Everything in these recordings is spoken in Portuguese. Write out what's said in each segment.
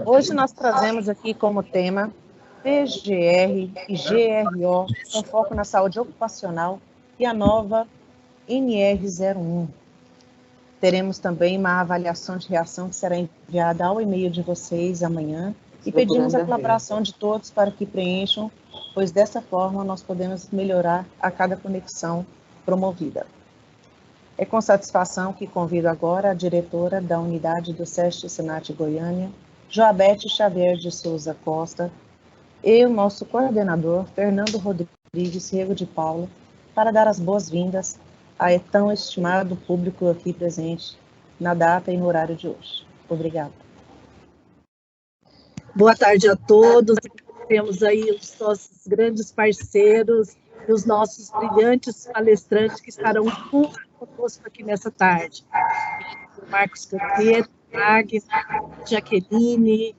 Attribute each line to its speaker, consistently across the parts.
Speaker 1: Hoje nós trazemos aqui como tema PGR e GRO, com foco na saúde ocupacional, e a nova NR01. Teremos também uma avaliação de reação que será enviada ao e-mail de vocês amanhã, e pedimos a colaboração de todos para que preencham, pois dessa forma nós podemos melhorar a cada conexão promovida. É com satisfação que convido agora a diretora da unidade do SESC Senat Goiânia, Joabete Xavier de Souza Costa, e o nosso coordenador, Fernando Rodrigues Rego de Paula, para dar as boas-vindas a tão estimado público aqui presente na data e no horário de hoje. Obrigada.
Speaker 2: Boa tarde a todos. Temos aí os nossos grandes parceiros e os nossos brilhantes palestrantes que estarão conosco aqui nessa tarde. Marcos Campeiro, Agnes, Jaqueline,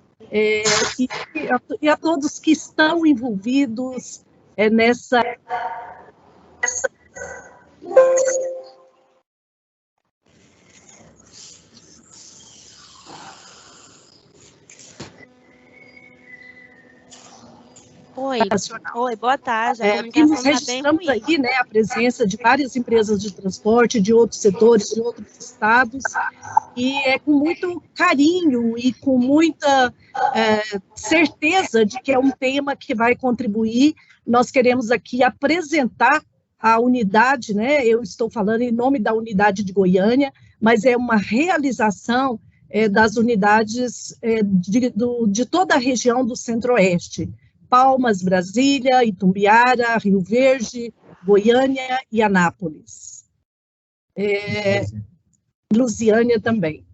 Speaker 2: e a todos que estão envolvidos nessa
Speaker 3: Oi, boa tarde.
Speaker 2: Aqui nós registramos aí, né, a presença de várias empresas de transporte, de outros setores, de outros estados, e é com muito carinho e com muita certeza de que é um tema que vai contribuir. Nós queremos aqui apresentar a unidade, né, eu estou falando em nome da unidade de Goiânia, mas é uma realização das unidades de toda a região do Centro-Oeste. Palmas, Brasília, Itumbiara, Rio Verde, Goiânia e Anápolis. Lusiânia também.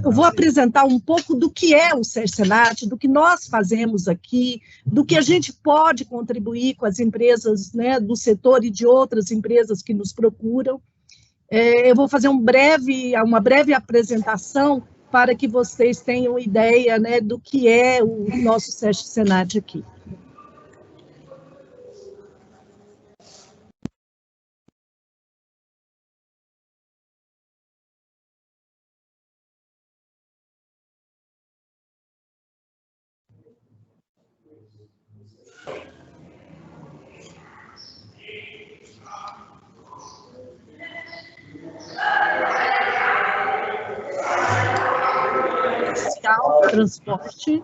Speaker 2: Eu vou apresentar um pouco do que é o SESC Senat, do que nós fazemos aqui, do que a gente pode contribuir com as empresas, né, do setor e de outras empresas que nos procuram. Eu vou fazer uma breve apresentação para que vocês tenham ideia, né, do que é o nosso SESC Senat aqui. Transporte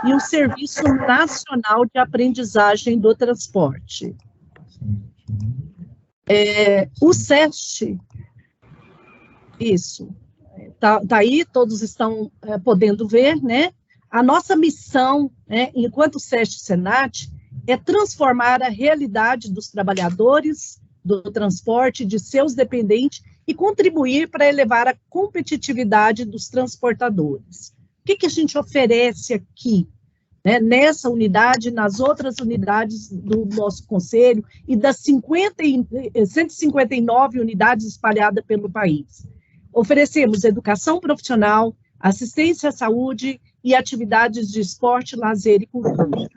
Speaker 2: e o Serviço Nacional de Aprendizagem do Transporte. O SESC, isso, tá aí, todos estão podendo ver, né? A nossa missão, né, enquanto SESC Senat, é transformar a realidade dos trabalhadores do transporte, de seus dependentes, e contribuir para elevar a competitividade dos transportadores. O que a gente oferece aqui, né, nessa unidade, nas outras unidades do nosso conselho e das 159 unidades espalhadas pelo país? Oferecemos educação profissional, assistência à saúde e atividades de esporte, lazer e cultura.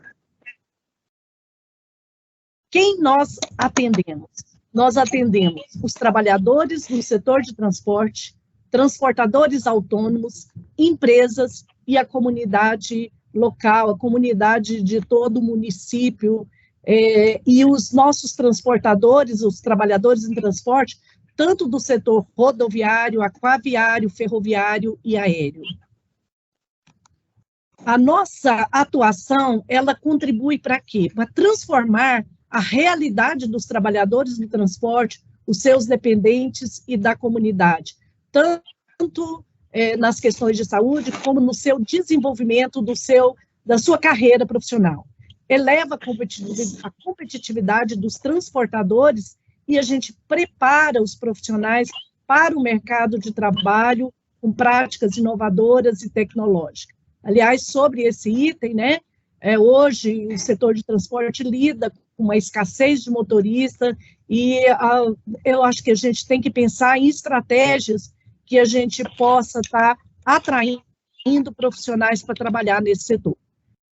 Speaker 2: Quem nós atendemos? Nós atendemos os trabalhadores do setor de transporte, transportadores autônomos, empresas e a comunidade local, a comunidade de todo o município, e os nossos transportadores, os trabalhadores em transporte, tanto do setor rodoviário, aquaviário, ferroviário e aéreo. A nossa atuação, ela contribui para quê? Para transformar a realidade dos trabalhadores do transporte, os seus dependentes e da comunidade, tanto nas questões de saúde, como no seu desenvolvimento da sua carreira profissional. Eleva a competitividade dos transportadores e a gente prepara os profissionais para o mercado de trabalho com práticas inovadoras e tecnológicas. Aliás, sobre esse item, né, hoje o setor de transporte lida com uma escassez de motorista e eu acho que a gente tem que pensar em estratégias que a gente possa estar atraindo profissionais para trabalhar nesse setor.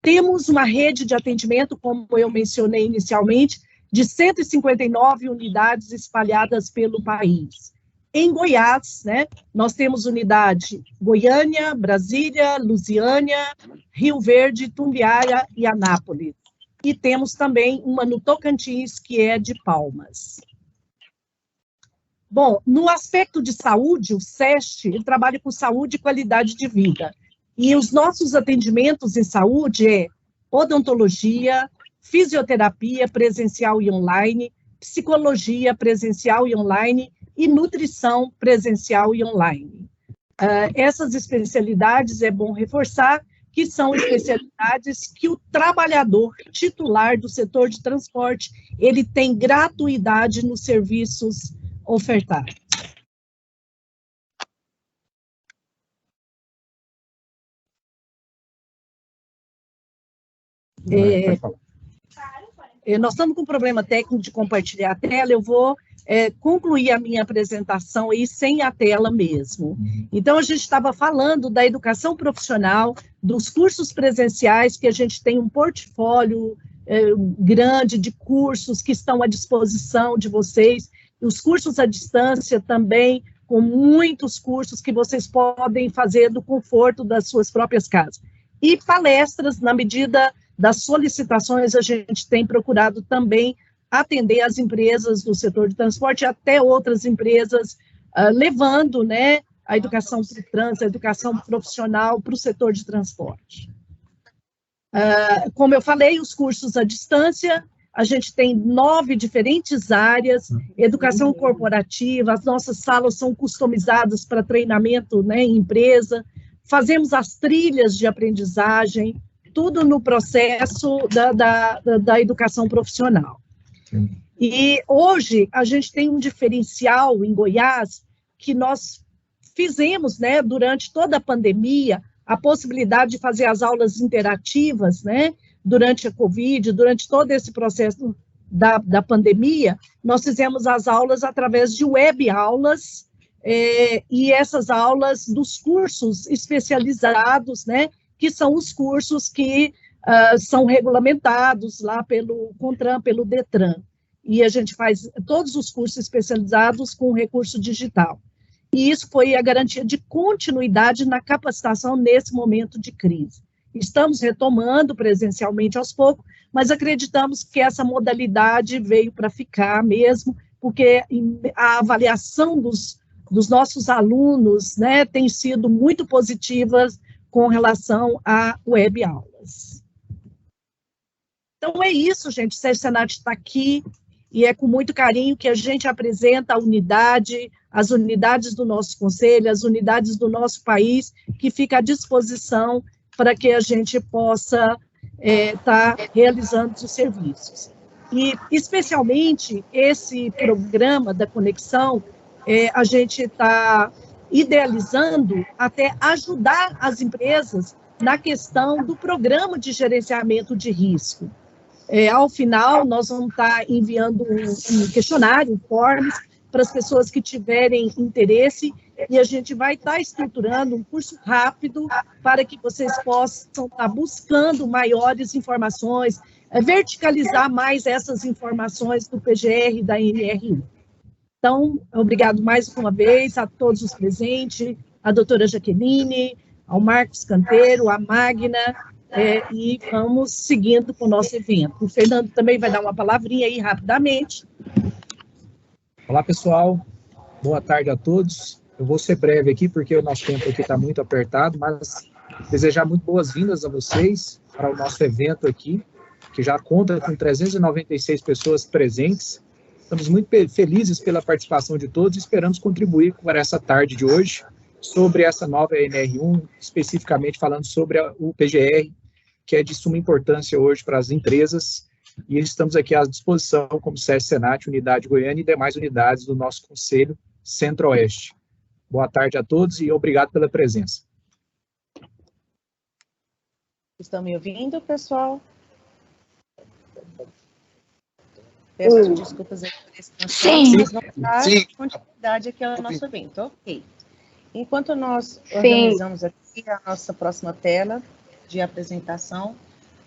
Speaker 2: Temos uma rede de atendimento, como eu mencionei inicialmente, de 159 unidades espalhadas pelo país. em Goiás, né? Nós temos unidade Goiânia, Brasília, Lusiânia, Rio Verde, Tumbiara e Anápolis. E temos também uma no Tocantins, que é de Palmas. Bom, no aspecto de saúde, o SEST, ele trabalha com saúde e qualidade de vida. E os nossos atendimentos em saúde é odontologia, fisioterapia presencial e online, psicologia presencial e online e nutrição presencial e online. Essas especialidades, é bom reforçar, que são especialidades que o trabalhador titular do setor de transporte, ele tem gratuidade nos serviços ofertados. Nós estamos com um problema técnico de compartilhar a tela, eu vou concluir a minha apresentação aí sem a tela mesmo. Então, a gente estava falando da educação profissional, dos cursos presenciais, que a gente tem um portfólio grande de cursos que estão à disposição de vocês, os cursos à distância também, com muitos cursos que vocês podem fazer do conforto das suas próprias casas. E palestras, na medida das solicitações, a gente tem procurado também atender as empresas do setor de transporte, até outras empresas, levando, né, a educação para o trânsito, a educação profissional para o setor de transporte. Como eu falei, os cursos à distância, a gente tem 9 diferentes áreas, educação corporativa, as nossas salas são customizadas para treinamento, né, em empresa, fazemos as trilhas de aprendizagem, tudo no processo da educação profissional. E hoje a gente tem um diferencial em Goiás que nós fizemos, né, durante toda a pandemia, a possibilidade de fazer as aulas interativas, né, durante a Covid, durante todo esse processo da pandemia, nós fizemos as aulas através de web aulas, e essas aulas dos cursos especializados, né, que são os cursos que são regulamentados lá pelo CONTRAN, pelo DETRAN. E a gente faz todos os cursos especializados com recurso digital. E isso foi a garantia de continuidade na capacitação nesse momento de crise. Estamos retomando presencialmente aos poucos, mas acreditamos que essa modalidade veio para ficar mesmo, porque a avaliação dos nossos alunos, né, tem sido muito positiva com relação a web aulas. Então é isso, gente, o SESC Senat está aqui, e é com muito carinho que a gente apresenta a unidade, as unidades do nosso conselho, as unidades do nosso país, que fica à disposição para que a gente possa estar realizando os serviços. E, especialmente, esse programa da conexão, a gente está idealizando até ajudar as empresas na questão do programa de gerenciamento de risco. Ao final, nós vamos estar enviando um questionário, um forms, para as pessoas que tiverem interesse, e a gente vai estar estruturando um curso rápido para que vocês possam estar buscando maiores informações, verticalizar mais essas informações do PGR e da NR1. Então, obrigado mais uma vez a todos os presentes, a doutora Jaqueline, ao Marcos Canteiro, a Magna, e vamos seguindo com o nosso evento. O Fernando também vai dar uma palavrinha aí rapidamente.
Speaker 4: Olá, pessoal. Boa tarde a todos. Eu vou ser breve aqui, porque o nosso tempo aqui está muito apertado, mas desejar muito boas-vindas a vocês para o nosso evento aqui, que já conta com 396 pessoas presentes. Estamos muito felizes pela participação de todos e esperamos contribuir para essa tarde de hoje sobre essa nova NR1, especificamente falando sobre o PGR, que é de suma importância hoje para as empresas, e estamos aqui à disposição como SESC Senat, Unidade Goiânia e demais unidades do nosso Conselho Centro-Oeste. Boa tarde a todos e obrigado pela presença.
Speaker 1: Estão me ouvindo, pessoal? Peço desculpas aí por esse transtorno, mas vamos dar continuidade aqui ao nosso evento. Ok. Enquanto nós organizamos aqui a nossa próxima tela de apresentação,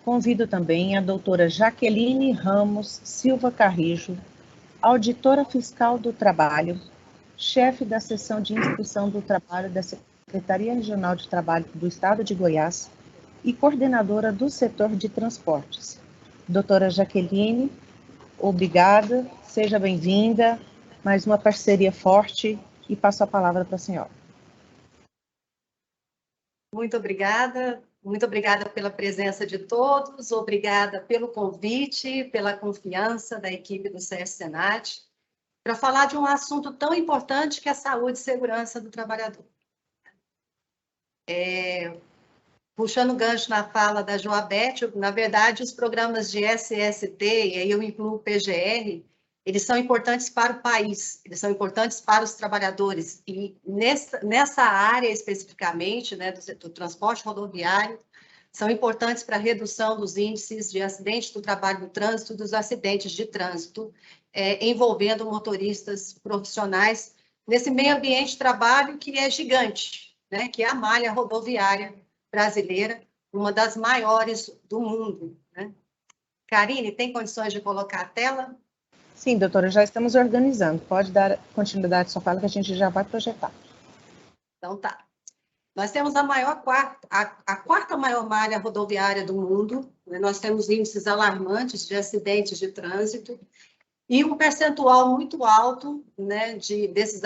Speaker 1: convido também a doutora Jaqueline Ramos Silva Carrijo, auditora fiscal do trabalho, chefe da seção de inspeção do trabalho da Secretaria Regional de Trabalho do Estado de Goiás e coordenadora do setor de transportes. Doutora Jaqueline, obrigada, seja bem-vinda, mais uma parceria forte e passo a palavra para a senhora.
Speaker 5: Muito obrigada pela presença de todos, obrigada pelo convite, pela confiança da equipe do CS Senat, para falar de um assunto tão importante que é a saúde e segurança do trabalhador. Puxando o gancho na fala da Joabete, na verdade, os programas de SST, e aí eu incluo o PGR, eles são importantes para o país, eles são importantes para os trabalhadores, e nessa área especificamente, né, do transporte rodoviário, são importantes para a redução dos índices de acidentes do trabalho no trânsito, dos acidentes de trânsito, envolvendo motoristas profissionais nesse meio ambiente de trabalho que é gigante, né, que é a malha rodoviária brasileira, uma das maiores do mundo, né? Karine, tem condições de colocar a tela?
Speaker 1: Sim, doutora, já estamos organizando. Pode dar continuidade à sua fala que a gente já vai projetar.
Speaker 5: Então tá. Nós temos a quarta maior malha rodoviária do mundo, né? Nós temos índices alarmantes de acidentes de trânsito e um percentual muito alto, né, desses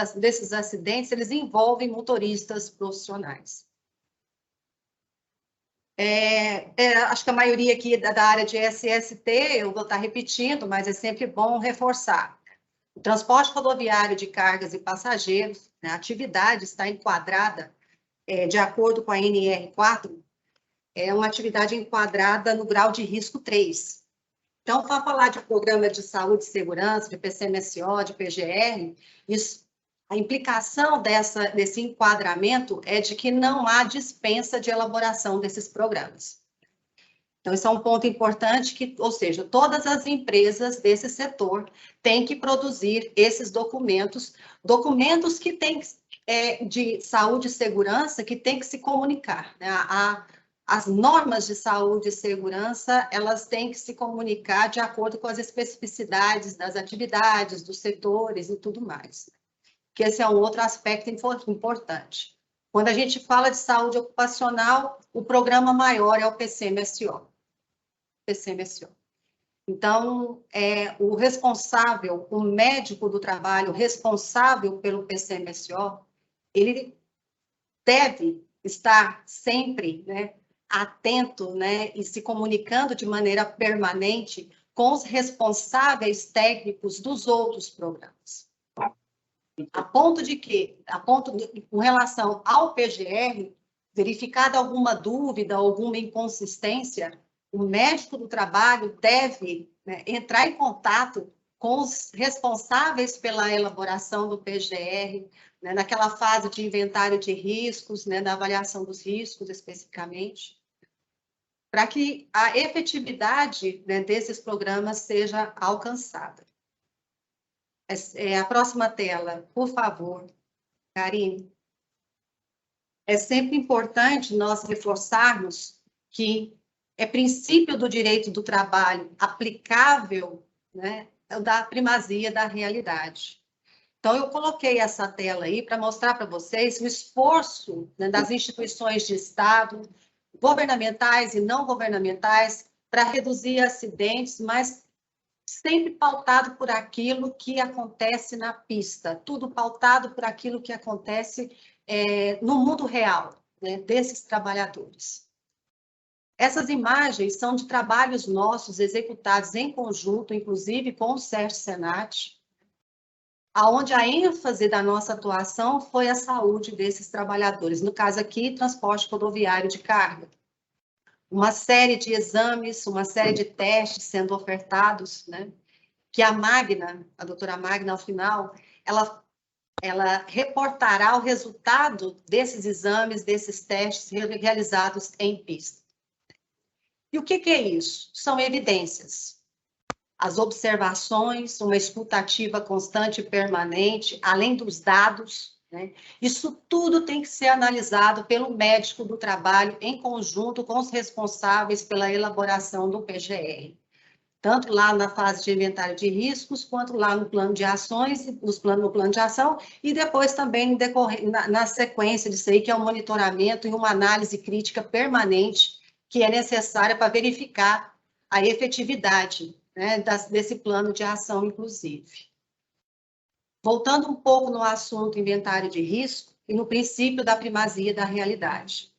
Speaker 5: acidentes, eles envolvem motoristas profissionais. Acho que a maioria aqui da área de SST, eu vou estar repetindo, mas é sempre bom reforçar. O transporte rodoviário de cargas e passageiros, né, a atividade está enquadrada, de acordo com a NR4, é uma atividade enquadrada no grau de risco 3. Então, para falar de programa de saúde e segurança, de PCMSO, de PGR, a implicação desse enquadramento é de que não há dispensa de elaboração desses programas. Então, isso é um ponto importante, ou seja, todas as empresas desse setor têm que produzir esses documentos que têm de saúde e segurança que têm que se comunicar, né? As normas de saúde e segurança, elas têm que se comunicar de acordo com as especificidades das atividades, dos setores e tudo mais. Que esse é um outro aspecto importante. Quando a gente fala de saúde ocupacional, o programa maior é o PCMSO. Então, o responsável, o médico do trabalho responsável pelo PCMSO, ele deve estar sempre, né, atento, né, e se comunicando de maneira permanente com os responsáveis técnicos dos outros programas. Com relação ao PGR, verificada alguma dúvida, alguma inconsistência, o médico do trabalho deve, né, entrar em contato com os responsáveis pela elaboração do PGR, né, naquela fase de inventário de riscos, né, da avaliação dos riscos especificamente, para que a efetividade, né, desses programas seja alcançada. A próxima tela, por favor, Karine. É sempre importante nós reforçarmos que é princípio do direito do trabalho aplicável, né, da primazia da realidade. Então, eu coloquei essa tela aí para mostrar para vocês o esforço, né, das instituições de Estado, governamentais e não governamentais, para reduzir acidentes, mas sempre pautado por aquilo que acontece na pista, tudo pautado por aquilo que acontece no mundo real, né, desses trabalhadores. Essas imagens são de trabalhos nossos executados em conjunto, inclusive com o SERJ Senat, aonde a ênfase da nossa atuação foi a saúde desses trabalhadores, no caso aqui, transporte rodoviário de carga. Uma série de exames, uma série de testes sendo ofertados, né? Que a Magna, a doutora Magna, ao final, ela reportará o resultado desses exames, desses testes realizados em pista. E o que é isso? São evidências. As observações, uma escutativa constante e permanente, além dos dados, né? Isso tudo tem que ser analisado pelo médico do trabalho em conjunto com os responsáveis pela elaboração do PGR. tanto lá na fase de inventário de riscos, quanto lá no plano de ações, no plano de ação, e depois também na sequência disso aí, que é o monitoramento e uma análise crítica permanente, que é necessária para verificar a efetividade, né, desse plano de ação, inclusive. Voltando um pouco no assunto inventário de risco e no princípio da primazia da realidade.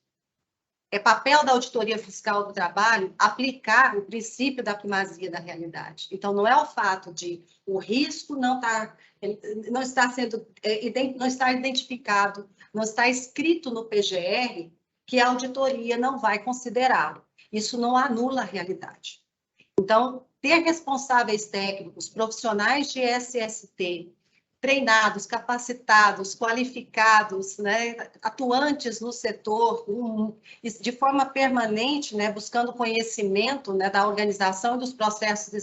Speaker 5: É papel da auditoria fiscal do trabalho aplicar o princípio da primazia da realidade. Então, não é o fato de o risco não estar identificado, não está escrito no PGR, que a auditoria não vai considerá-lo. Isso não anula a realidade. Então, ter responsáveis técnicos, profissionais de SST, treinados, capacitados, qualificados, né, atuantes no setor, de forma permanente, né, buscando conhecimento, né, da organização e dos processos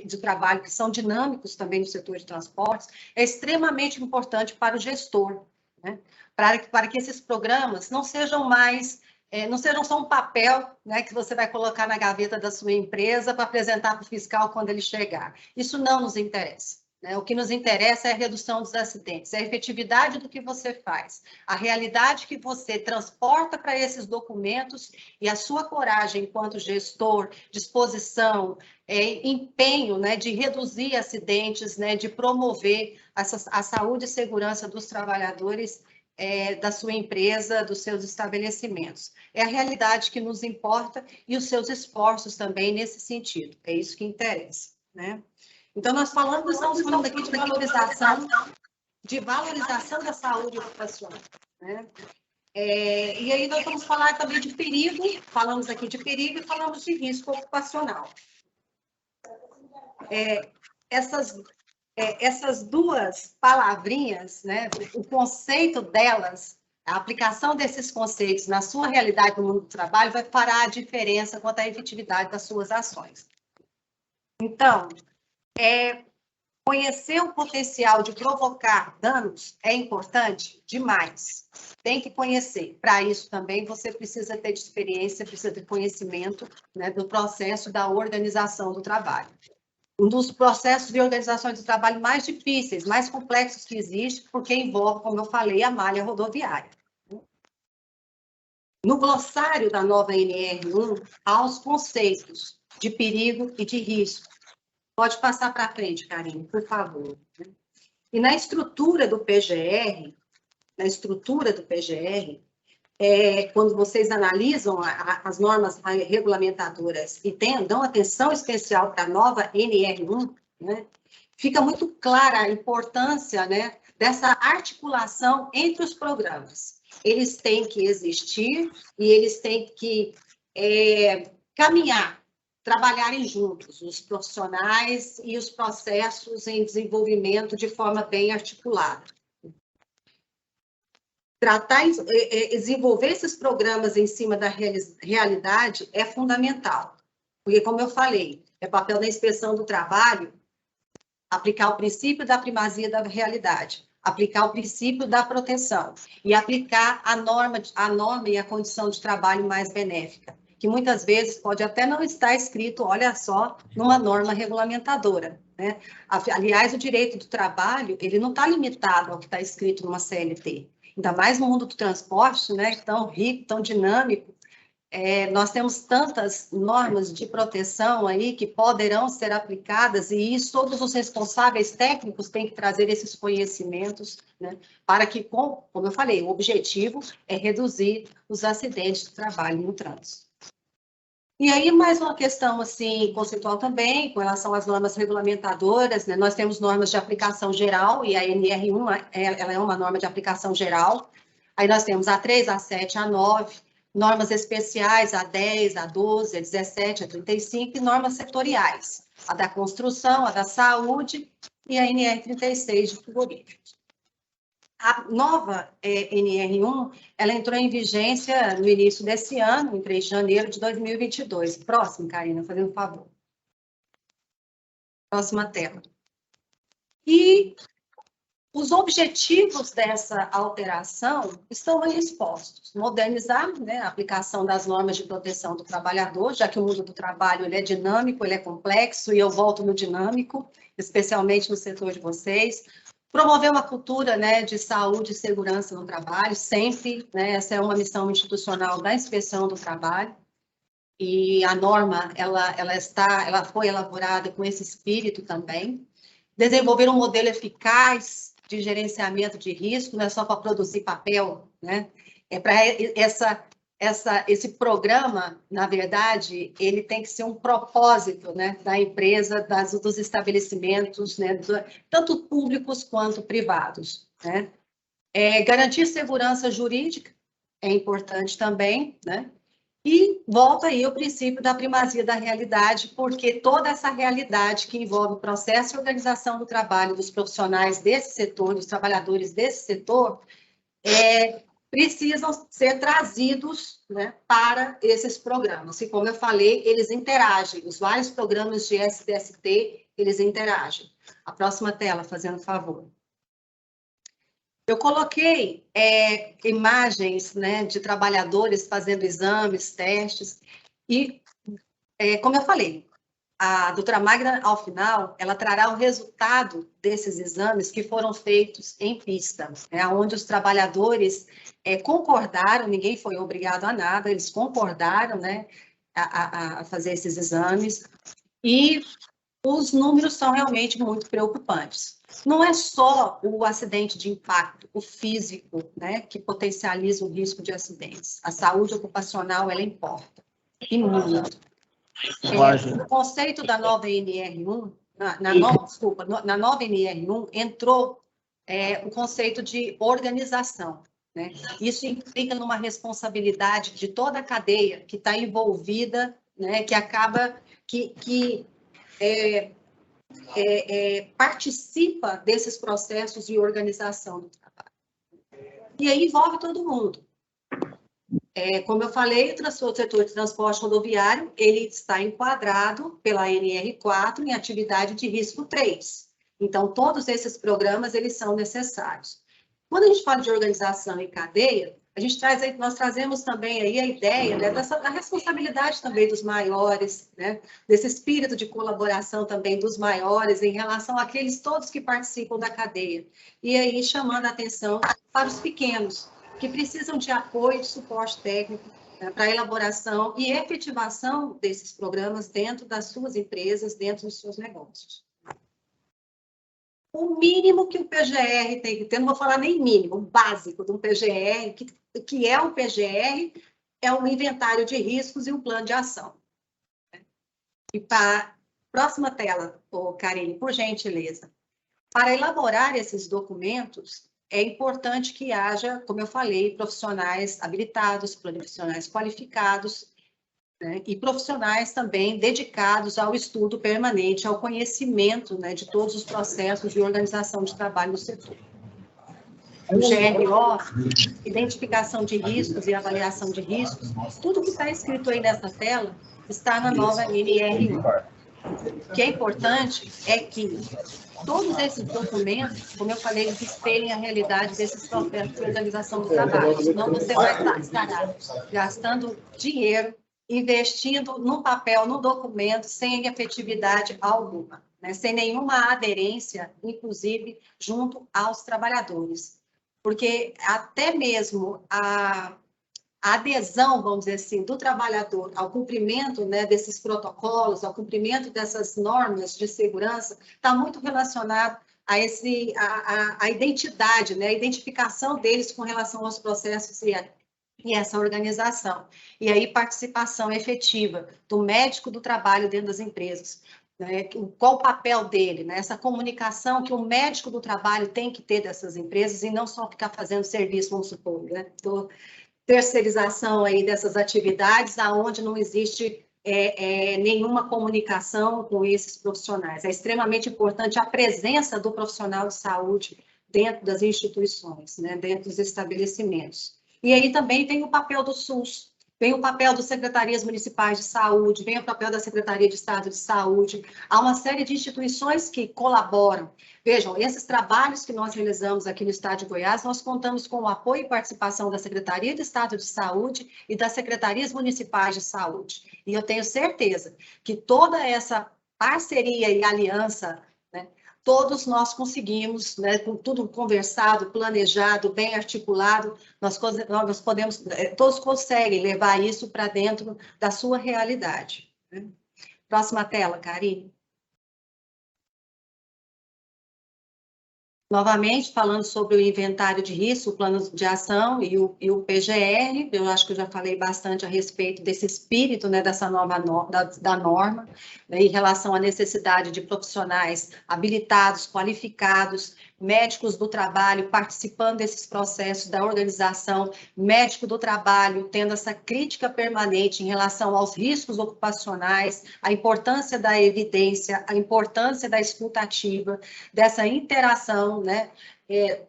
Speaker 5: de trabalho, que são dinâmicos também no setor de transportes, é extremamente importante para o gestor, né, para que esses programas não sejam mais, não sejam só um papel, né, que você vai colocar na gaveta da sua empresa para apresentar para o fiscal quando ele chegar. Isso não nos interessa. O que nos interessa é a redução dos acidentes, é a efetividade do que você faz, a realidade que você transporta para esses documentos e a sua coragem enquanto gestor, disposição, empenho, né, de reduzir acidentes, né, de promover a saúde e segurança dos trabalhadores da sua empresa, dos seus estabelecimentos. É a realidade que nos importa e os seus esforços também nesse sentido, é isso que interessa, né? Então, nós estamos falando aqui de valorização da saúde ocupacional, né? E aí nós vamos falar também de perigo, falamos aqui de perigo e falamos de risco ocupacional. Essas duas palavrinhas, né, o conceito delas, a aplicação desses conceitos na sua realidade no mundo do trabalho vai fará a diferença quanto à efetividade das suas ações. Então, conhecer o potencial de provocar danos é importante demais. Tem que conhecer. Para isso também você precisa ter de experiência, precisa ter conhecimento, né, do processo da organização do trabalho. Um dos processos de organização do trabalho mais difíceis, mais complexos que existe, porque envolve, como eu falei, a malha rodoviária. No glossário da nova NR1, há os conceitos de perigo e de risco. Pode passar para frente, Karine, por favor. E na estrutura do PGR, quando vocês analisam as normas regulamentadoras e dão atenção especial para a nova NR1, né, fica muito clara a importância, né, dessa articulação entre os programas. Eles têm que existir e eles têm que caminhar, trabalharem juntos, os profissionais e os processos em desenvolvimento de forma bem articulada. Desenvolver esses programas em cima da realidade é fundamental, porque, como eu falei, é papel da inspeção do trabalho aplicar o princípio da primazia da realidade, aplicar o princípio da proteção e aplicar a norma e a condição de trabalho mais benéfica, que muitas vezes pode até não estar escrito, olha só, numa norma regulamentadora, né? Aliás, o direito do trabalho, ele não está limitado ao que está escrito numa CLT, ainda mais no mundo do transporte, né, tão rico, tão dinâmico. Nós temos tantas normas de proteção aí que poderão ser aplicadas e isso, todos os responsáveis técnicos têm que trazer esses conhecimentos, né, para que, como eu falei, o objetivo é reduzir os acidentes de trabalho no trânsito. E aí, mais uma questão, assim, conceitual também, com relação às normas regulamentadoras, né? Nós temos normas de aplicação geral, e a NR1, ela é uma norma de aplicação geral. Aí nós temos a 3, a 7, a 9, normas especiais, a 10, a 12, a 17, a 35, e normas setoriais, a da construção, a da saúde, e a NR36 de frigoríficos. A nova NR1, ela entrou em vigência no início desse ano, em 3 de janeiro de 2022. Próximo, Karina, fazendo um favor. Próxima tela. E Os objetivos dessa alteração estão aí expostos. Modernizar, né, a aplicação das normas de proteção do trabalhador, já que o mundo do trabalho ele é dinâmico, ele é complexo, e eu volto no dinâmico, especialmente no setor de vocês. Promover uma cultura, né, de saúde e segurança no trabalho, sempre, né, essa é uma missão institucional da Inspeção do Trabalho. E a norma, ela foi elaborada com esse espírito também. Desenvolver um modelo eficaz de gerenciamento de risco, não é só para produzir papel, né? É para esse programa, na verdade, ele tem que ser um propósito, né, da empresa, dos estabelecimentos, né, tanto públicos quanto privados, né? Garantir segurança jurídica é importante também, né? E volta aí o princípio da primazia da realidade, porque toda essa realidade que envolve o processo e organização do trabalho dos profissionais desse setor, dos trabalhadores desse setor, precisam ser trazidos, né, para esses programas. E como eu falei, eles interagem, os vários programas de SDST, eles interagem. A próxima tela, fazendo favor. Eu coloquei imagens, né, de trabalhadores fazendo exames, testes, e, como eu falei, a doutora Magda, ao final, ela trará o resultado desses exames que foram feitos em pista, né, onde os trabalhadores concordaram, ninguém foi obrigado a nada, eles concordaram, né, a fazer esses exames, e os números são realmente muito preocupantes. Não é só o acidente de impacto, o físico, né, que potencializa o risco de acidentes. A saúde ocupacional, ela importa, e muito. O conceito da nova NR1, na nova NR1, entrou o conceito de organização, né? Isso implica numa responsabilidade de toda a cadeia que está envolvida, né, que acaba, participa desses processos de organização do trabalho. E aí envolve todo mundo. Como eu falei, o setor de transporte rodoviário, ele está enquadrado pela NR4 em atividade de risco 3. Então, todos esses programas, eles são necessários. Quando a gente fala de organização e cadeia, nós trazemos também aí a ideia, né, da responsabilidade também dos maiores, né, desse espírito de colaboração também dos maiores em relação àqueles todos que participam da cadeia. E aí chamando a atenção para os pequenos, que precisam de apoio e de suporte técnico, né, para a elaboração e efetivação desses programas dentro das suas empresas, dentro dos seus negócios. O mínimo que o PGR tem que ter, não vou falar nem mínimo, o básico do PGR, que é o PGR, é um inventário de riscos e um plano de ação. E para próxima tela, Karine, por gentileza. Para elaborar esses documentos, é importante que haja, como eu falei, profissionais habilitados, profissionais qualificados, né, e profissionais também dedicados ao estudo permanente, ao conhecimento, né, de todos os processos de organização de trabalho no setor. O GRO, identificação de riscos e avaliação de riscos, tudo que está escrito aí nessa tela está na nova NR1. O que é importante é que todos esses documentos, como eu falei, eles espelhem a realidade desses processos de organização do trabalho, senão você vai estar gastando dinheiro, investindo no papel, no documento, sem efetividade alguma, né? Sem nenhuma aderência, inclusive, junto aos trabalhadores. Porque até mesmo a adesão, vamos dizer assim, do trabalhador ao cumprimento, né, desses protocolos, ao cumprimento dessas normas de segurança, está muito relacionado a identidade, né, a identificação deles com relação aos processos e essa organização. E aí, participação efetiva do médico do trabalho dentro das empresas. Né? Qual o papel dele? Né? Essa comunicação que o médico do trabalho tem que ter dessas empresas e não só ficar fazendo serviço, vamos supor, né? Terceirização aí dessas atividades, aonde não existe nenhuma comunicação com esses profissionais. É extremamente importante a presença do profissional de saúde dentro das instituições, né? Dentro dos estabelecimentos. E aí também tem o papel do SUS, Vem o papel das secretarias municipais de saúde, vem o papel da Secretaria de Estado de Saúde. Há uma série de instituições que colaboram. Vejam, esses trabalhos que nós realizamos aqui no Estado de Goiás, nós contamos com o apoio e participação da Secretaria de Estado de Saúde e das Secretarias Municipais de Saúde. E eu tenho certeza que toda essa parceria e aliança, né, todos nós conseguimos, né, com tudo conversado, planejado, bem articulado, nós podemos, todos conseguem levar isso para dentro da sua realidade. Né? Próxima tela, Karine. Novamente, falando sobre o inventário de risco, o plano de ação e o PGR, eu acho que eu já falei bastante a respeito desse espírito, né, dessa nova da norma, né, em relação à necessidade de profissionais habilitados, qualificados, médicos do trabalho participando desses processos da organização, médico do trabalho tendo essa crítica permanente em relação aos riscos ocupacionais, a importância da evidência, a importância da escuta ativa, dessa interação, né,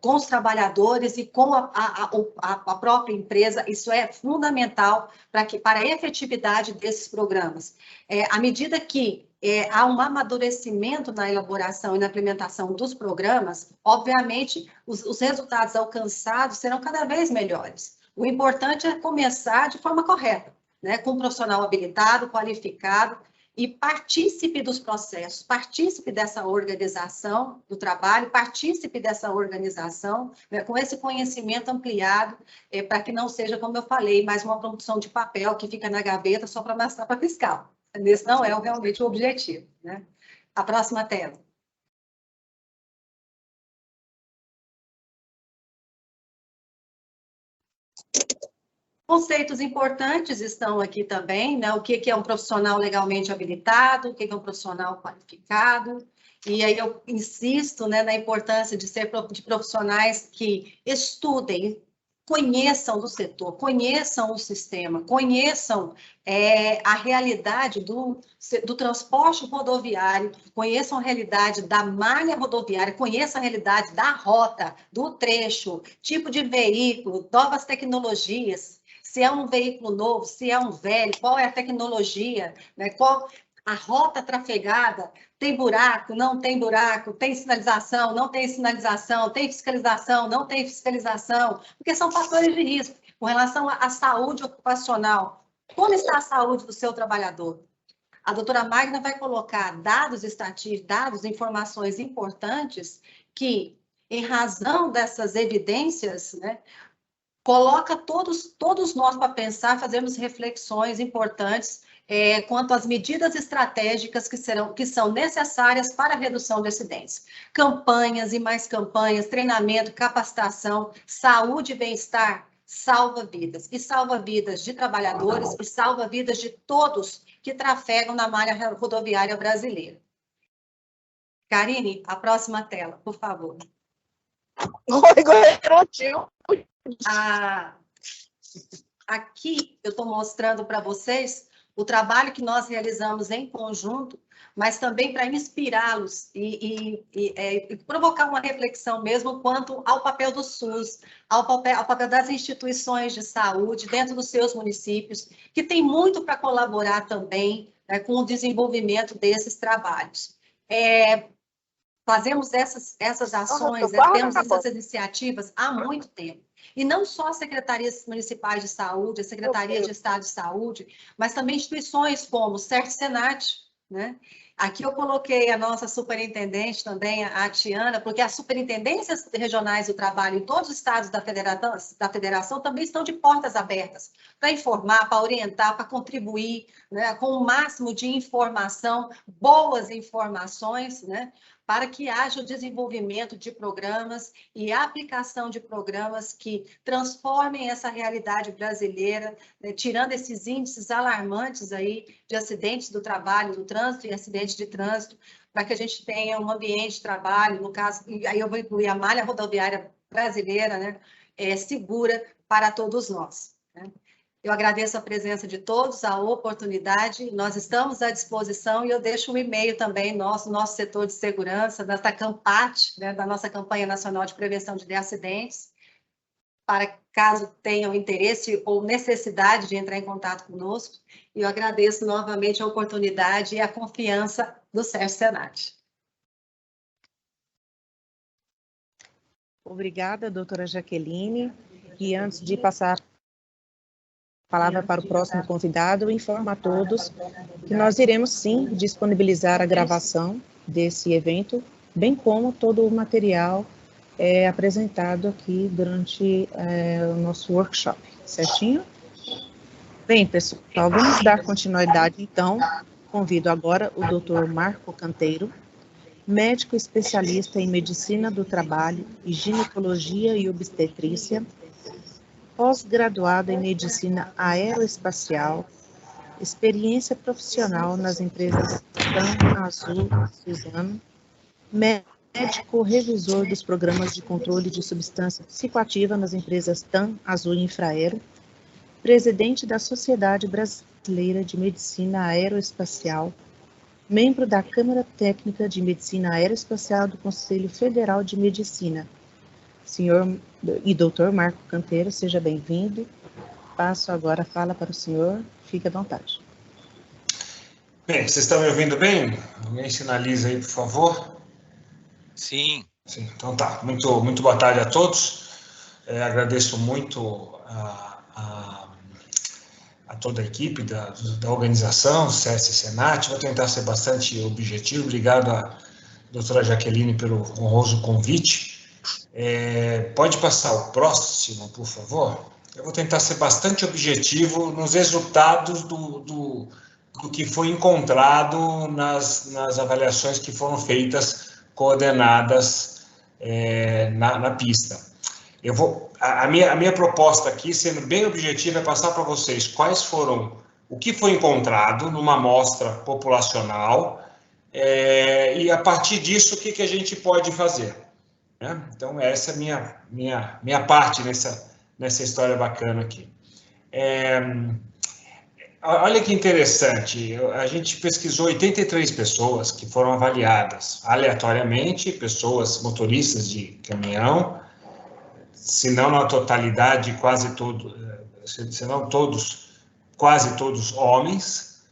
Speaker 5: com os trabalhadores e com a própria empresa. Isso é fundamental para a efetividade desses programas. À medida que há um amadurecimento na elaboração e na implementação dos programas, obviamente, os resultados alcançados serão cada vez melhores. O importante é começar de forma correta, né, com um profissional habilitado, qualificado, e partícipe dos processos, partícipe dessa organização do trabalho, partícipe dessa organização, né, com esse conhecimento ampliado, para que não seja, como eu falei, mais uma produção de papel que fica na gaveta só para mostrar para fiscal. Esse não é realmente o objetivo. Né? A próxima tela. Conceitos importantes estão aqui também, né? O que é um profissional legalmente habilitado, o que é um profissional qualificado, e aí eu insisto, né, na importância de profissionais que estudem, conheçam do setor, conheçam o sistema, conheçam a realidade do transporte rodoviário, conheçam a realidade da malha rodoviária, conheçam a realidade da rota, do trecho, tipo de veículo, novas tecnologias, se é um veículo novo, se é um velho, qual é a tecnologia, né? Qual a rota trafegada, tem buraco, não tem buraco, tem sinalização, não tem sinalização, tem fiscalização, não tem fiscalização, porque são fatores de risco. Com relação à saúde ocupacional, como está a saúde do seu trabalhador? A doutora Magna vai colocar dados estatísticos, dados, informações importantes que, em razão dessas evidências, né, coloca todos nós para pensar, fazermos reflexões importantes quanto às medidas estratégicas que são necessárias para a redução de acidentes. Campanhas e mais campanhas, treinamento, capacitação, saúde e bem-estar, salva vidas. E salva vidas de trabalhadores e salva vidas de todos que trafegam na malha rodoviária brasileira. Karine, a próxima tela, por favor.
Speaker 1: Oi, garotinho.
Speaker 5: Aqui eu estou mostrando para vocês o trabalho que nós realizamos em conjunto, mas também para inspirá-los e provocar uma reflexão mesmo quanto ao papel do SUS, ao papel das instituições de saúde dentro dos seus municípios, que tem muito para colaborar também, né, com o desenvolvimento desses trabalhos. Fazemos essas ações, temos essas iniciativas há muito tempo. E não só as secretarias municipais de saúde, a Secretaria de Estado de Saúde, mas também instituições como o CERT-Senat, né? Aqui eu coloquei a nossa superintendente também, a Tiana, porque as superintendências regionais do trabalho em todos os estados da federação também estão de portas abertas para informar, para orientar, para contribuir, né, com o máximo de informação, boas informações, né, para que haja o desenvolvimento de programas e a aplicação de programas que transformem essa realidade brasileira, né, tirando esses índices alarmantes aí de acidentes do trabalho, do trânsito e acidentes de trânsito, para que a gente tenha um ambiente de trabalho, no caso, e aí eu vou incluir a malha rodoviária brasileira, né, segura para todos nós. Né? Eu agradeço a presença de todos, a oportunidade, nós estamos à disposição e eu deixo um e-mail também nosso setor de segurança, dessa CAMPAT, né, da nossa Campanha Nacional de Prevenção de Acidentes, para caso tenham interesse ou necessidade de entrar em contato conosco. E eu agradeço novamente a oportunidade e a confiança do Sérgio Senati.
Speaker 1: Obrigada, doutora Jaqueline. E antes de passar a palavra para o próximo convidado, eu informo a todos que nós iremos sim disponibilizar a gravação desse evento, bem como todo o material apresentado aqui durante o nosso workshop, certinho? Bem, pessoal, vamos dar continuidade, então. Convido agora o Dr. Marco Canteiro, médico especialista em medicina do trabalho e ginecologia e obstetrícia, pós-graduado em medicina aeroespacial, experiência profissional nas empresas TAM, Azul, Suzano, médico revisor dos programas de controle de substância psicoativa nas empresas TAM, Azul e Infraero, presidente da Sociedade Brasileira de Medicina Aeroespacial, membro da Câmara Técnica de Medicina Aeroespacial do Conselho Federal de Medicina. Senhor e doutor Marco Canteiro, seja bem-vindo. Passo agora a fala para o senhor. Fique à vontade.
Speaker 6: Bem, vocês estão me ouvindo bem? Alguém sinaliza aí, por favor?
Speaker 7: Sim.
Speaker 6: Sim, então tá. Muito boa tarde a todos. Agradeço muito a toda a equipe da organização, SESC e Senat. Vou tentar ser bastante objetivo. Obrigado à doutora Jaqueline pelo honroso convite. Pode passar o próximo, por favor? Eu vou tentar ser bastante objetivo nos resultados do que foi encontrado nas avaliações que foram feitas, coordenadas na pista. A minha proposta aqui, sendo bem objetiva, é passar para vocês o que foi encontrado numa amostra populacional e, a partir disso, o que a gente pode fazer. Né? Então, essa é a minha parte nessa história bacana aqui. Olha que interessante, a gente pesquisou 83 pessoas que foram avaliadas aleatoriamente, pessoas motoristas de caminhão, se não na totalidade, quase todos homens,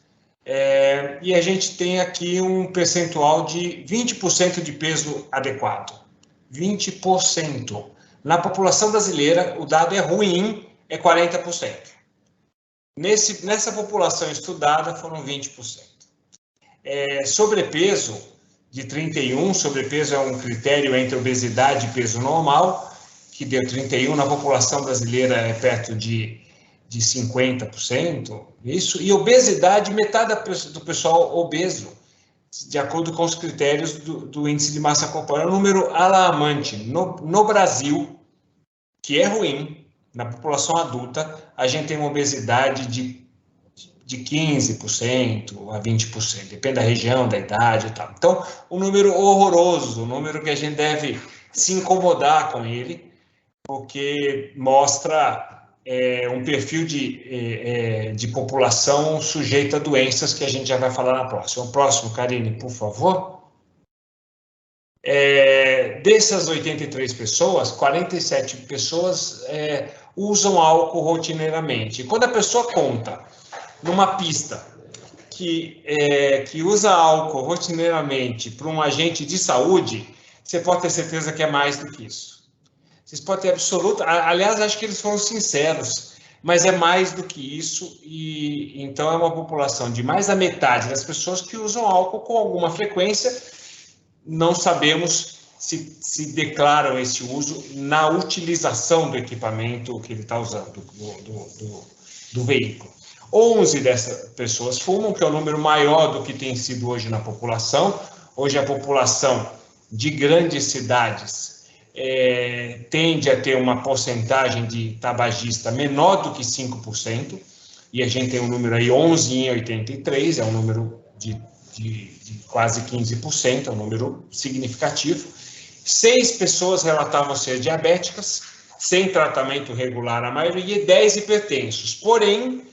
Speaker 6: e a gente tem aqui um percentual de 20% de peso adequado. 20%. Na população brasileira, o dado é ruim, é 40%. Nessa população estudada, foram 20%. Sobrepeso, de 31, sobrepeso é um critério entre obesidade e peso normal, que deu 31, na população brasileira é perto de 50%, isso, e obesidade, metade do pessoal obeso, de acordo com os critérios do índice de massa corporal, é um número alarmante. No Brasil, que é ruim, na população adulta, a gente tem uma obesidade de 15% a 20%, depende da região, da idade e tal. Então, um número horroroso, um número que a gente deve se incomodar com ele, porque mostra um perfil de população sujeita a doenças que a gente já vai falar na próxima. O próximo, Karine, por favor. Dessas 83 pessoas, 47 pessoas usam álcool rotineiramente. E quando a pessoa conta numa pista que usa álcool rotineiramente para um agente de saúde, você pode ter certeza que é mais do que isso. Vocês podem ter absoluta... Aliás, acho que eles foram sinceros, mas é mais do que isso, e então é uma população de mais da metade das pessoas que usam álcool com alguma frequência. Não sabemos se declaram esse uso na utilização do equipamento que ele está usando, do veículo. 11 dessas pessoas fumam, que é o número maior do que tem sido hoje na população. Hoje a população de grandes cidades tende a ter uma porcentagem de tabagista menor do que 5%, e a gente tem um número aí 11 em 83, é um número de quase 15%, é um número significativo. 6 pessoas relatavam ser diabéticas, sem tratamento regular a maioria, e 10 hipertensos, porém,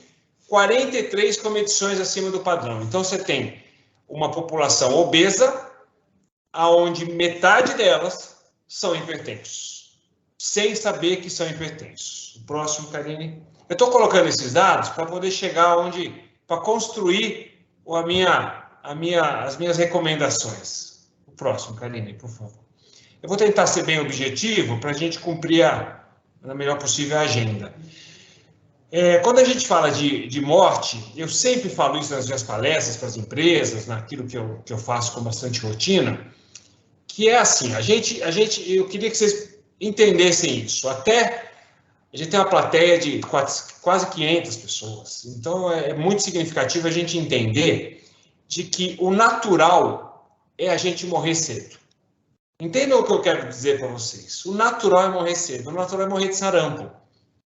Speaker 6: 43 com medições acima do padrão. Então, você tem uma população obesa, onde metade delas são hipertensos. sem saber que são hipertensos. O próximo, Karine. Eu estou colocando esses dados para poder chegar para construir as minhas recomendações. O próximo, Karine, por favor. Eu vou tentar ser bem objetivo para a gente cumprir na melhor possível a agenda. Quando a gente fala de morte, eu sempre falo isso nas minhas palestras para as empresas, naquilo que eu faço com bastante rotina, que é assim, eu queria que vocês entendessem isso. Até a gente tem uma plateia de quase 500 pessoas, então é muito significativo a gente entender de que o natural é a gente morrer cedo. Entendam o que eu quero dizer para vocês. O natural é morrer cedo, o natural é morrer de sarampo,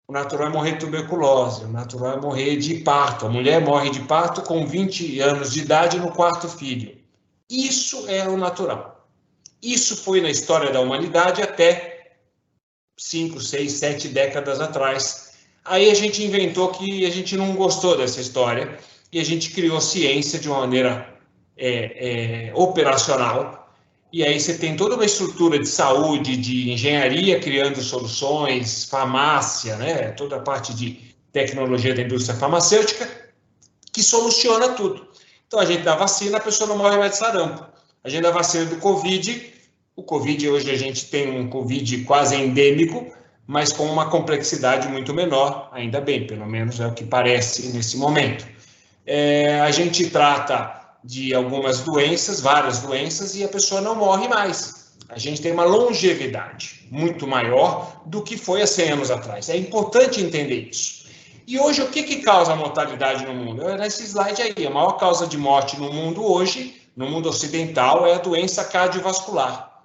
Speaker 6: o natural é morrer de tuberculose, o natural é morrer de parto. A mulher morre de parto com 20 anos de idade no 4º filho. Isso é o natural. Isso foi na história da humanidade até 5, 6, 7 décadas atrás. Aí a gente inventou que a gente não gostou dessa história e a gente criou ciência de uma maneira operacional. E aí você tem toda uma estrutura de saúde, de engenharia, criando soluções, farmácia, né? Toda a parte de tecnologia da indústria farmacêutica, que soluciona tudo. Então, a gente dá vacina, a pessoa não morre mais de sarampo. A gente dá vacina do Covid, o Covid, hoje a gente tem um Covid quase endêmico, mas com uma complexidade muito menor, ainda bem, pelo menos é o que parece nesse momento. A gente trata de algumas doenças, várias doenças, e a pessoa não morre mais. A gente tem uma longevidade muito maior do que foi há 100 anos atrás. É importante entender isso. E hoje, o que causa a mortalidade no mundo? Nesse slide aí, a maior causa de morte no mundo hoje, no mundo ocidental, é a doença cardiovascular.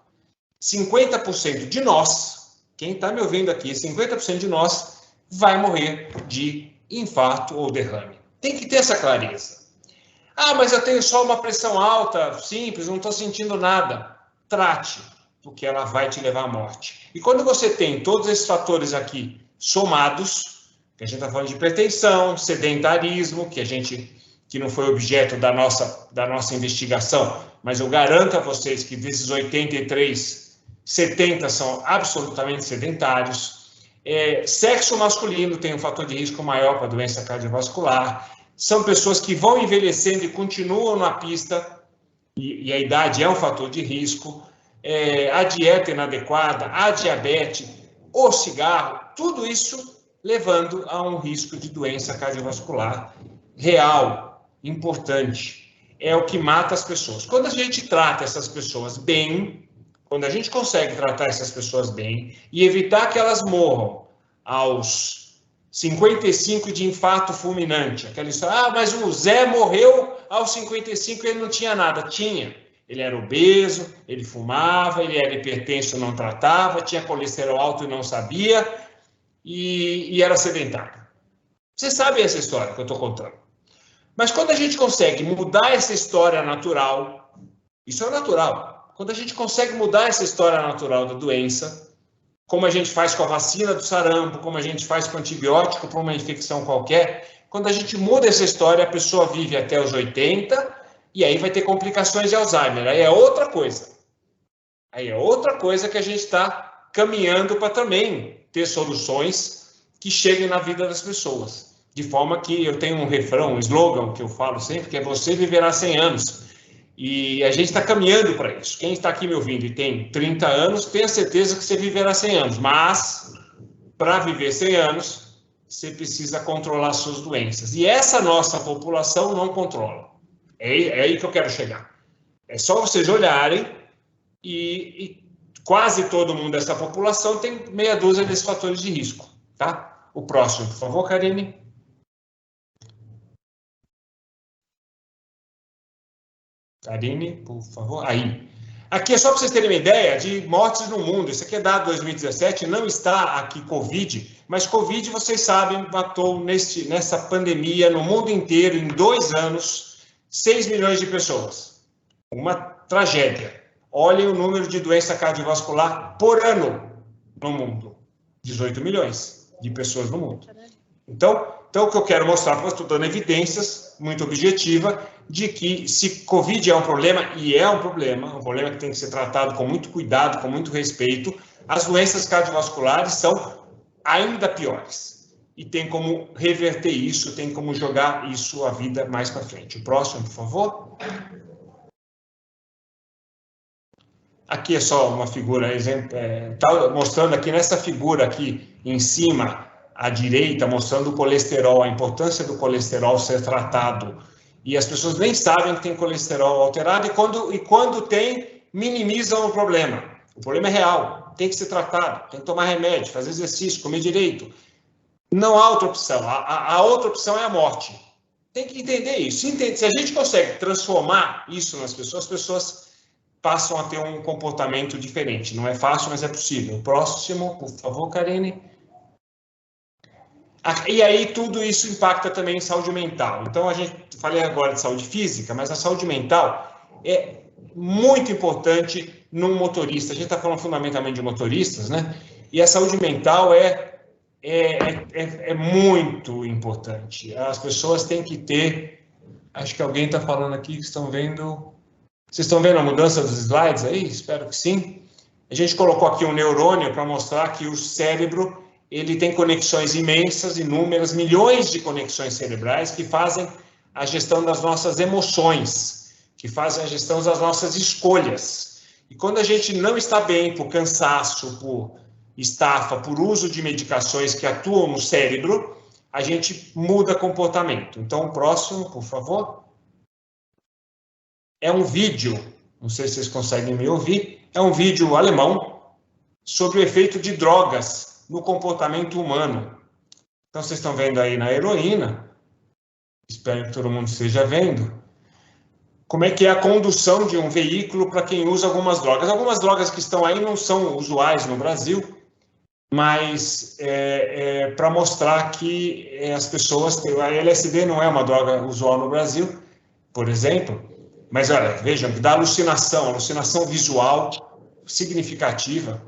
Speaker 6: 50% de nós, quem está me ouvindo aqui, 50% de nós vai morrer de infarto ou derrame. Tem que ter essa clareza. Ah, mas eu tenho só uma pressão alta, simples, não estou sentindo nada. Trate, porque ela vai te levar à morte. E quando você tem todos esses fatores aqui somados, que a gente está falando de hipertensão, sedentarismo, que não foi objeto da nossa investigação, mas eu garanto a vocês que desses 83, 70 são absolutamente sedentários. Sexo masculino tem um fator de risco maior para a doença cardiovascular. São pessoas que vão envelhecendo e continuam na pista, e a idade é um fator de risco. A dieta inadequada, a diabetes, o cigarro, tudo isso levando a um risco de doença cardiovascular real, importante. É o que mata as pessoas. Quando a gente trata essas pessoas bem, quando a gente consegue tratar essas pessoas bem e evitar que elas morram aos 55 de infarto fulminante, aquela história, mas o Zé morreu aos 55 e ele não tinha nada. Tinha. Ele era obeso, ele fumava, ele era hipertenso e não tratava, tinha colesterol alto e não sabia, e era sedentário. Vocês sabem essa história que eu estou contando. Mas quando a gente consegue mudar essa história natural, isso é natural, quando a gente consegue mudar essa história natural da doença, como a gente faz com a vacina do sarampo, como a gente faz com antibiótico para uma infecção qualquer, quando a gente muda essa história, a pessoa vive até os 80 e aí vai ter complicações de Alzheimer. Aí é outra coisa. Aí é outra coisa que a gente está caminhando para também ter soluções que cheguem na vida das pessoas. De forma que eu tenho um refrão, um slogan que eu falo sempre, que é você viverá 100 anos. E a gente está caminhando para isso. Quem está aqui me ouvindo e tem 30 anos, tenha certeza que você viverá 100 anos. Mas, para viver 100 anos, você precisa controlar suas doenças. E essa nossa população não controla. É aí que eu quero chegar. É só vocês olharem e quase todo mundo dessa população tem meia dúzia desses fatores de risco. Tá? O próximo, por favor, Karine. Karine, por favor. Aí. Aqui é só para vocês terem uma ideia de mortes no mundo. Isso aqui é dado 2017, não está aqui Covid, mas Covid, vocês sabem, matou nessa pandemia no mundo inteiro, em 2 anos, 6 milhões de pessoas. Uma tragédia. Olhem o número de doença cardiovascular por ano no mundo. 18 milhões de pessoas no mundo. Então o que eu quero mostrar para vocês, estou dando evidências muito objetiva de que se Covid é um problema, e é um problema que tem que ser tratado com muito cuidado, com muito respeito, as doenças cardiovasculares são ainda piores. E tem como reverter isso, tem como jogar isso a vida mais para frente. O próximo, por favor. Aqui é só uma figura, tá mostrando aqui nessa figura aqui em cima, à direita, mostrando o colesterol, a importância do colesterol ser tratado. E as pessoas nem sabem que tem colesterol alterado e quando tem, minimizam o problema. O problema é real, tem que ser tratado, tem que tomar remédio, fazer exercício, comer direito. Não há outra opção, a outra opção é a morte. Tem que entender isso. Se a gente consegue transformar isso nas pessoas, as pessoas passam a ter um comportamento diferente. Não é fácil, mas é possível. O próximo, por favor, Karine. E aí tudo isso impacta também em saúde mental. Então, falei agora de saúde física, mas a saúde mental é muito importante num motorista. A gente está falando fundamentalmente de motoristas, né? E a saúde mental é muito importante. As pessoas têm que ter... Acho que alguém está falando aqui que estão vendo... Vocês estão vendo a mudança dos slides aí? Espero que sim. A gente colocou aqui um neurônio para mostrar que o cérebro ele tem conexões imensas, inúmeras, milhões de conexões cerebrais que fazem a gestão das nossas emoções, que fazem a gestão das nossas escolhas. E quando a gente não está bem por cansaço, por estafa, por uso de medicações que atuam no cérebro, a gente muda comportamento. Então, o próximo, por favor. É um vídeo, não sei se vocês conseguem me ouvir, é um vídeo alemão sobre o efeito de drogas no comportamento humano. Então, vocês estão vendo aí na heroína, espero que todo mundo esteja vendo, como é que é a condução de um veículo para quem usa algumas drogas. Algumas drogas que estão aí não são usuais no Brasil, mas para mostrar que as pessoas... A LSD não é uma droga usual no Brasil, por exemplo, mas olha, vejam que dá alucinação visual significativa.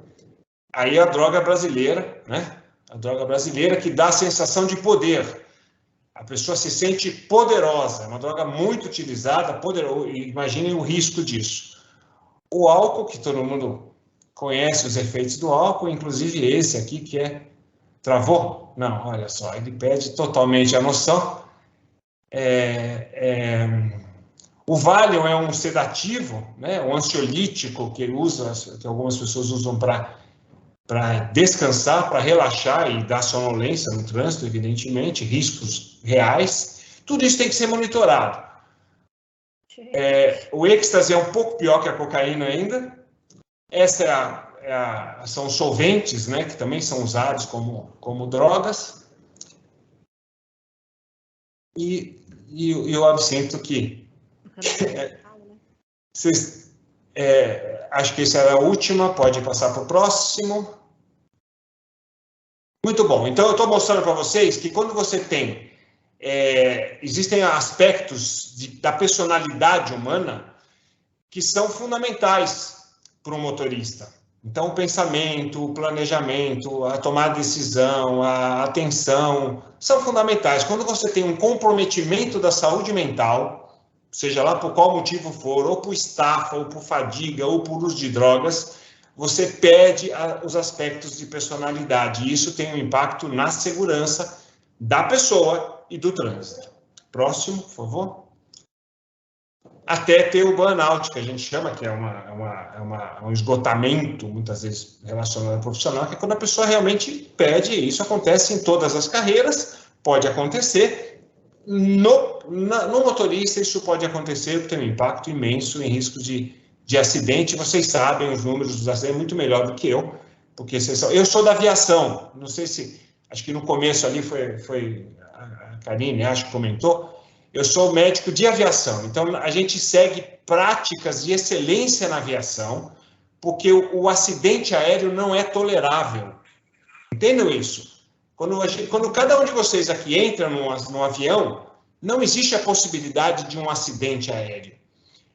Speaker 6: Aí a droga brasileira, né? A droga brasileira que dá a sensação de poder. A pessoa se sente poderosa, é uma droga muito utilizada, imaginem o risco disso. O álcool, que todo mundo conhece os efeitos do álcool, inclusive esse aqui que travou? Não, olha só, ele perde totalmente a noção. O Valium é um sedativo, né, um ansiolítico que algumas pessoas usam para descansar, para relaxar e dar sonolência no trânsito, evidentemente, riscos reais. Tudo isso tem que ser monitorado. O êxtase é um pouco pior que a cocaína ainda. São solventes, né, que também são usados como drogas. E o absinto que... acho que essa era a última, pode passar para o próximo. Muito bom, então eu estou mostrando para vocês que quando você tem, existem aspectos da personalidade humana que são fundamentais para um motorista. Então o pensamento, o planejamento, a tomada de decisão, a atenção, são fundamentais. Quando você tem um comprometimento da saúde mental, seja lá por qual motivo for, ou por estafa, ou por fadiga, ou por uso de drogas, você perde os aspectos de personalidade. E isso tem um impacto na segurança da pessoa e do trânsito. Próximo, por favor. Até ter o burnout, que a gente chama, que é um esgotamento, muitas vezes relacionado ao profissional, que é quando a pessoa realmente perde, e isso acontece em todas as carreiras, pode acontecer. No motorista, isso pode acontecer, tem um impacto imenso em risco de acidente. Vocês sabem os números dos acidentes muito melhor do que eu, porque eu sou da aviação, não sei se, acho que no começo ali foi a Karine, acho que comentou, eu sou médico de aviação, então a gente segue práticas de excelência na aviação, porque o acidente aéreo não é tolerável. Entendam isso? Quando cada um de vocês aqui entra num avião, não existe a possibilidade de um acidente aéreo.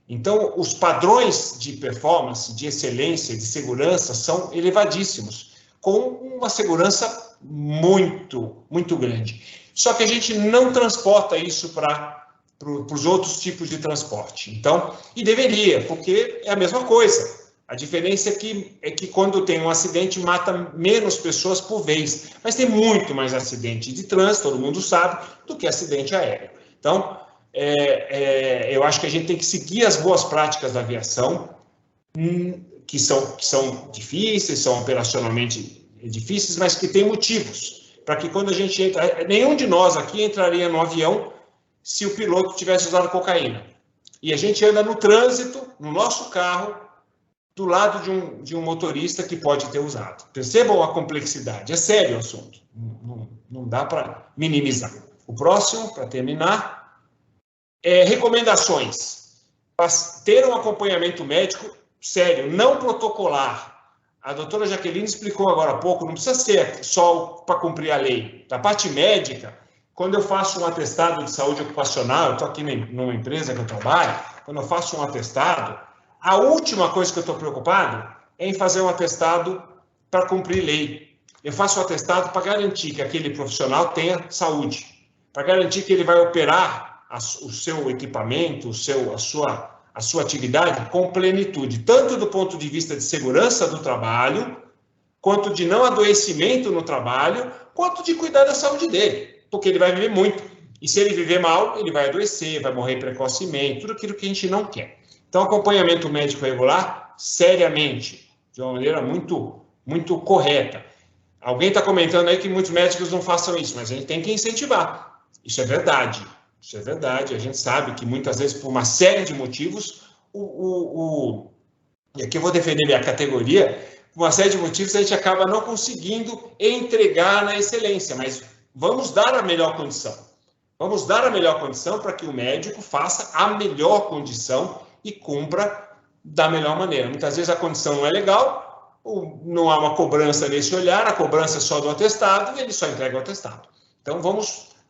Speaker 6: Então, os padrões de performance, de excelência, de segurança são elevadíssimos, com uma segurança muito, muito grande. Só que a gente não transporta isso para os outros tipos de transporte. Então, e deveria, porque é a mesma coisa. A diferença é que quando tem um acidente, mata menos pessoas por vez. Mas tem muito mais acidente de trânsito, todo mundo sabe, do que acidente aéreo. Então, eu acho que a gente tem que seguir as boas práticas da aviação, que são difíceis, são operacionalmente difíceis, mas que têm motivos. Para que quando a gente entra... Nenhum de nós aqui entraria no avião se o piloto tivesse usado cocaína. E a gente anda no trânsito, no nosso carro, do lado de um motorista que pode ter usado. Percebam a complexidade, é sério o assunto, não dá para minimizar. O próximo, para terminar, recomendações. Ter um acompanhamento médico sério, não protocolar. A doutora Jaqueline explicou agora há pouco, não precisa ser só para cumprir a lei. Da parte médica, quando eu faço um atestado de saúde ocupacional, eu estou aqui numa empresa que eu trabalho, quando eu faço um atestado, a última coisa que eu estou preocupado é em fazer um atestado para cumprir lei. Eu faço um atestado para garantir que aquele profissional tenha saúde, para garantir que ele vai operar o seu equipamento, a sua atividade com plenitude, tanto do ponto de vista de segurança do trabalho, quanto de não adoecimento no trabalho, quanto de cuidar da saúde dele, porque ele vai viver muito. E se ele viver mal, ele vai adoecer, vai morrer precocemente, tudo aquilo que a gente não quer. Então, acompanhamento médico regular, seriamente, de uma maneira muito, muito correta. Alguém está comentando aí que muitos médicos não façam isso, mas a gente tem que incentivar. Isso é verdade. Isso é verdade. A gente sabe que muitas vezes, por uma série de motivos, e aqui eu vou defender minha categoria, por uma série de motivos a gente acaba não conseguindo entregar na excelência, mas vamos dar a melhor condição. Vamos dar a melhor condição para que o médico faça a melhor condição e cumpra da melhor maneira. Muitas vezes a condição não é legal, ou não há uma cobrança nesse olhar, a cobrança é só do atestado e ele só entrega o atestado. Então,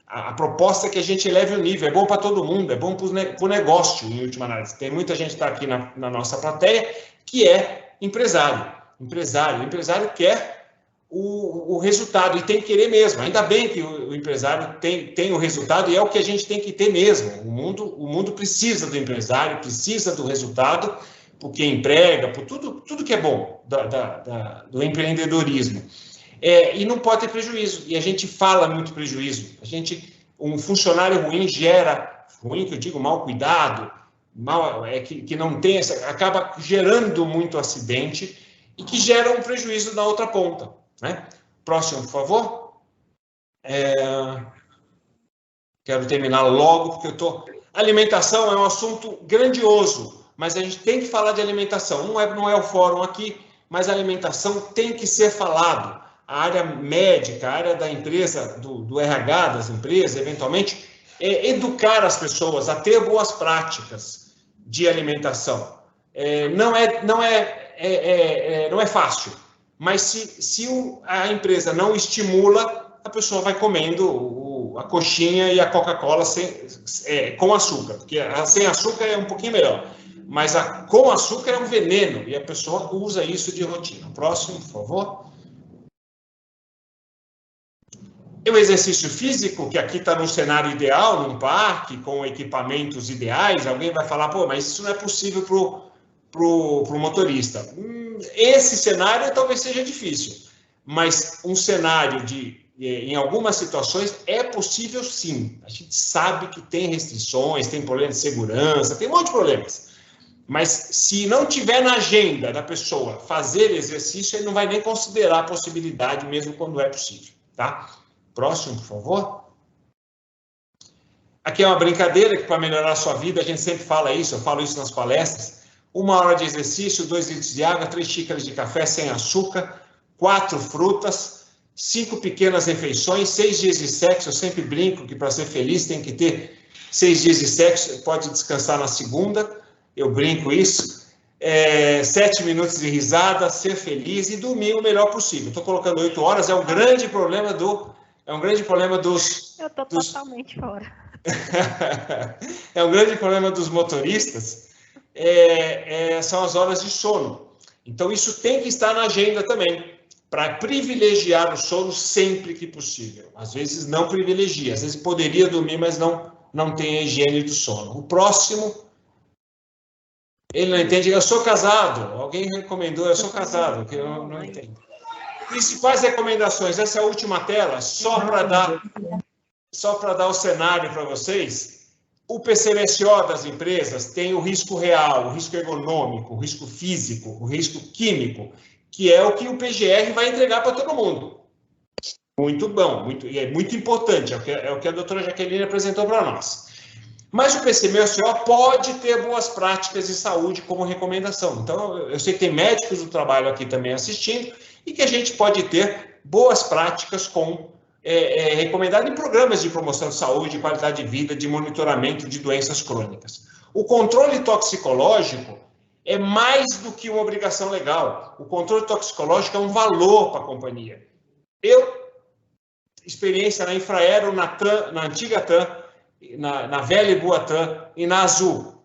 Speaker 6: a proposta é que a gente eleve o nível, é bom para todo mundo, é bom para o negócio, em última análise. Tem muita gente que está aqui na nossa plateia que é empresário. O empresário quer o resultado e tem que querer mesmo. Ainda bem que o empresário tem o resultado e é o que a gente tem que ter mesmo. O mundo precisa do empresário, precisa do resultado, porque emprega, por tudo que é bom do empreendedorismo. E não pode ter prejuízo. E a gente fala muito prejuízo. Um funcionário ruim gera, ruim que eu digo, mal cuidado, que não tem, acaba gerando muito acidente e que gera um prejuízo na outra ponta. Né? Próximo, por favor. Quero terminar logo, porque alimentação é um assunto grandioso, mas a gente tem que falar de alimentação. Não é o fórum aqui, mas a alimentação tem que ser falado. A área médica, a área da empresa, do RH das empresas, eventualmente, educar as pessoas a ter boas práticas de alimentação. Não é fácil. Mas se a empresa não estimula, a pessoa vai comendo a coxinha e a Coca-Cola com açúcar, porque sem açúcar é um pouquinho melhor, mas com açúcar é um veneno, e a pessoa usa isso de rotina. Próximo, por favor. E o exercício físico, que aqui está num cenário ideal, num parque, com equipamentos ideais, alguém vai falar, pô, mas isso não é possível para o motorista. Esse cenário talvez seja difícil, mas um cenário em algumas situações é possível sim. A gente sabe que tem restrições, tem problema de segurança, tem um monte de problemas. Mas se não tiver na agenda da pessoa fazer exercício, ele não vai nem considerar a possibilidade, mesmo quando é possível. Tá? Próximo, por favor. Aqui é uma brincadeira que para melhorar a sua vida, a gente sempre fala isso, eu falo isso nas palestras. 1 hora de exercício, 2 litros de água, 3 xícaras de café sem açúcar, 4 frutas, 5 pequenas refeições, 6 dias de sexo. Eu sempre brinco que para ser feliz tem que ter 6 dias de sexo, pode descansar na segunda, eu brinco isso. 7 minutos de risada, ser feliz e dormir o melhor possível. Estou colocando 8 horas, é um grande problema dos...
Speaker 3: Eu estou totalmente fora.
Speaker 6: É um grande problema dos motoristas, são as horas de sono. Então, isso tem que estar na agenda também, para privilegiar o sono sempre que possível. Às vezes não privilegia, às vezes poderia dormir, mas não tem a higiene do sono. O próximo, Ele não entende. Eu sou casado. Alguém recomendou, eu sou casado, que eu não entendo. Principais recomendações. Essa é a última tela, só para dar o cenário para vocês. O PCLSO das empresas tem o risco real, o risco ergonômico, o risco físico, o risco químico, que é o que o PGR vai entregar para todo mundo. Muito bom, e é muito importante, é o que a doutora Jaqueline apresentou para nós. Mas o PCLSO pode ter boas práticas de saúde como recomendação. Então, eu sei que tem médicos do trabalho aqui também assistindo, e que a gente pode ter boas práticas recomendado em programas de promoção de saúde, qualidade de vida, de monitoramento de doenças crônicas. O controle toxicológico é mais do que uma obrigação legal. O controle toxicológico é um valor para a companhia. Experiência na Infraero, na TAM, na antiga TAM, na velha Buatan e na Azul.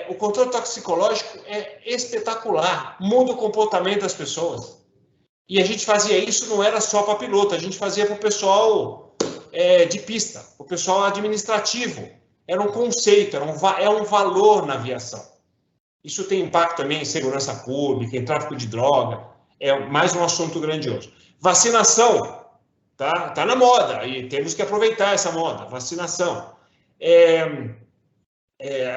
Speaker 6: O controle toxicológico é espetacular, muda o comportamento das pessoas. E a gente fazia isso, não era só para piloto, a gente fazia para o pessoal de pista, para o pessoal administrativo. Era um conceito, é um valor na aviação. Isso tem impacto também em segurança pública, em tráfico de droga, é mais um assunto grandioso. Vacinação, tá na moda, e temos que aproveitar essa moda, vacinação.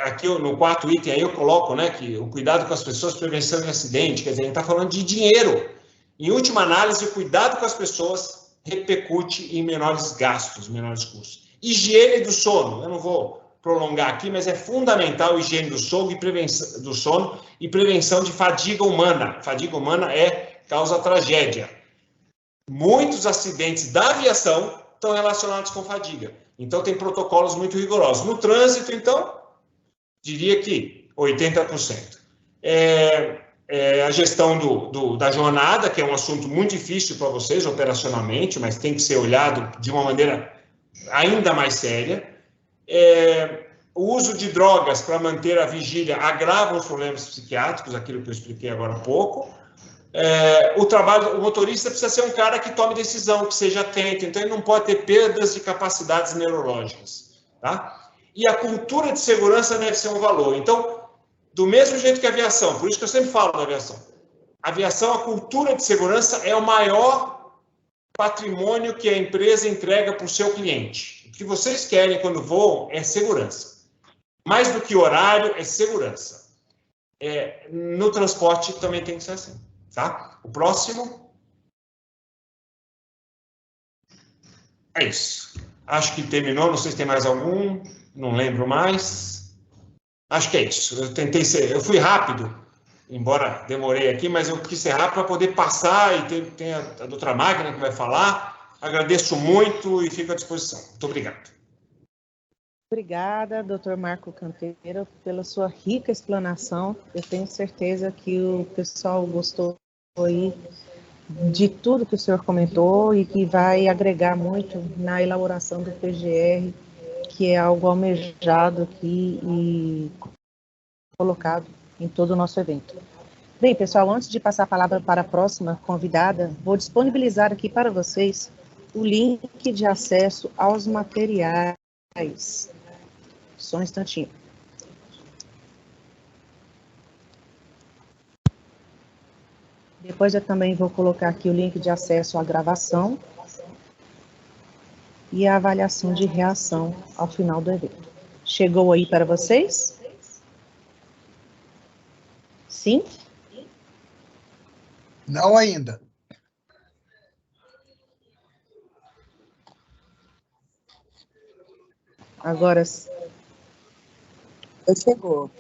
Speaker 6: Aqui no quarto item aí eu coloco, né, que o cuidado com as pessoas, prevenção de acidente, quer dizer, a gente está falando de dinheiro. Em última análise, o cuidado com as pessoas repercute em menores gastos, menores custos. Higiene do sono, eu não vou prolongar aqui, mas é fundamental a higiene do sono e prevenção de fadiga humana. Fadiga humana causa tragédia. Muitos acidentes da aviação estão relacionados com fadiga. Então, tem protocolos muito rigorosos. No trânsito, então, diria que 80%. A gestão da jornada, que é um assunto muito difícil para vocês operacionalmente, mas tem que ser olhado de uma maneira ainda mais séria. O uso de drogas para manter a vigília agrava os problemas psiquiátricos, aquilo que eu expliquei agora há pouco. O motorista precisa ser um cara que tome decisão, que seja atento, então ele não pode ter perdas de capacidades neurológicas. Tá? E a cultura de segurança deve ser um valor. Então, do mesmo jeito que a aviação, por isso que eu sempre falo da aviação. A cultura de segurança é o maior patrimônio que a empresa entrega para o seu cliente. O que vocês querem quando voam é segurança. Mais do que horário, é segurança. No transporte também tem que ser assim. Tá? O próximo. É isso. Acho que terminou, não sei se tem mais algum, não lembro mais. Acho que é isso. Eu fui rápido, embora demorei aqui, mas eu quis ser rápido para poder passar e tem a doutora Magna que vai falar. Agradeço muito e fico à disposição. Muito obrigado.
Speaker 1: Obrigada, doutor Marco Canteiro, pela sua rica explanação. Eu tenho certeza que o pessoal gostou aí de tudo que o senhor comentou e que vai agregar muito na elaboração do PGR, que é algo almejado aqui e colocado em todo o nosso evento. Bem, pessoal, antes de passar a palavra para a próxima convidada, vou disponibilizar aqui para vocês o link de acesso aos materiais. Só um instantinho. Depois eu também vou colocar aqui o link de acesso à gravação e a avaliação de reação ao final do evento. Chegou aí para vocês? Sim?
Speaker 8: Não ainda.
Speaker 1: Agora
Speaker 9: chegou.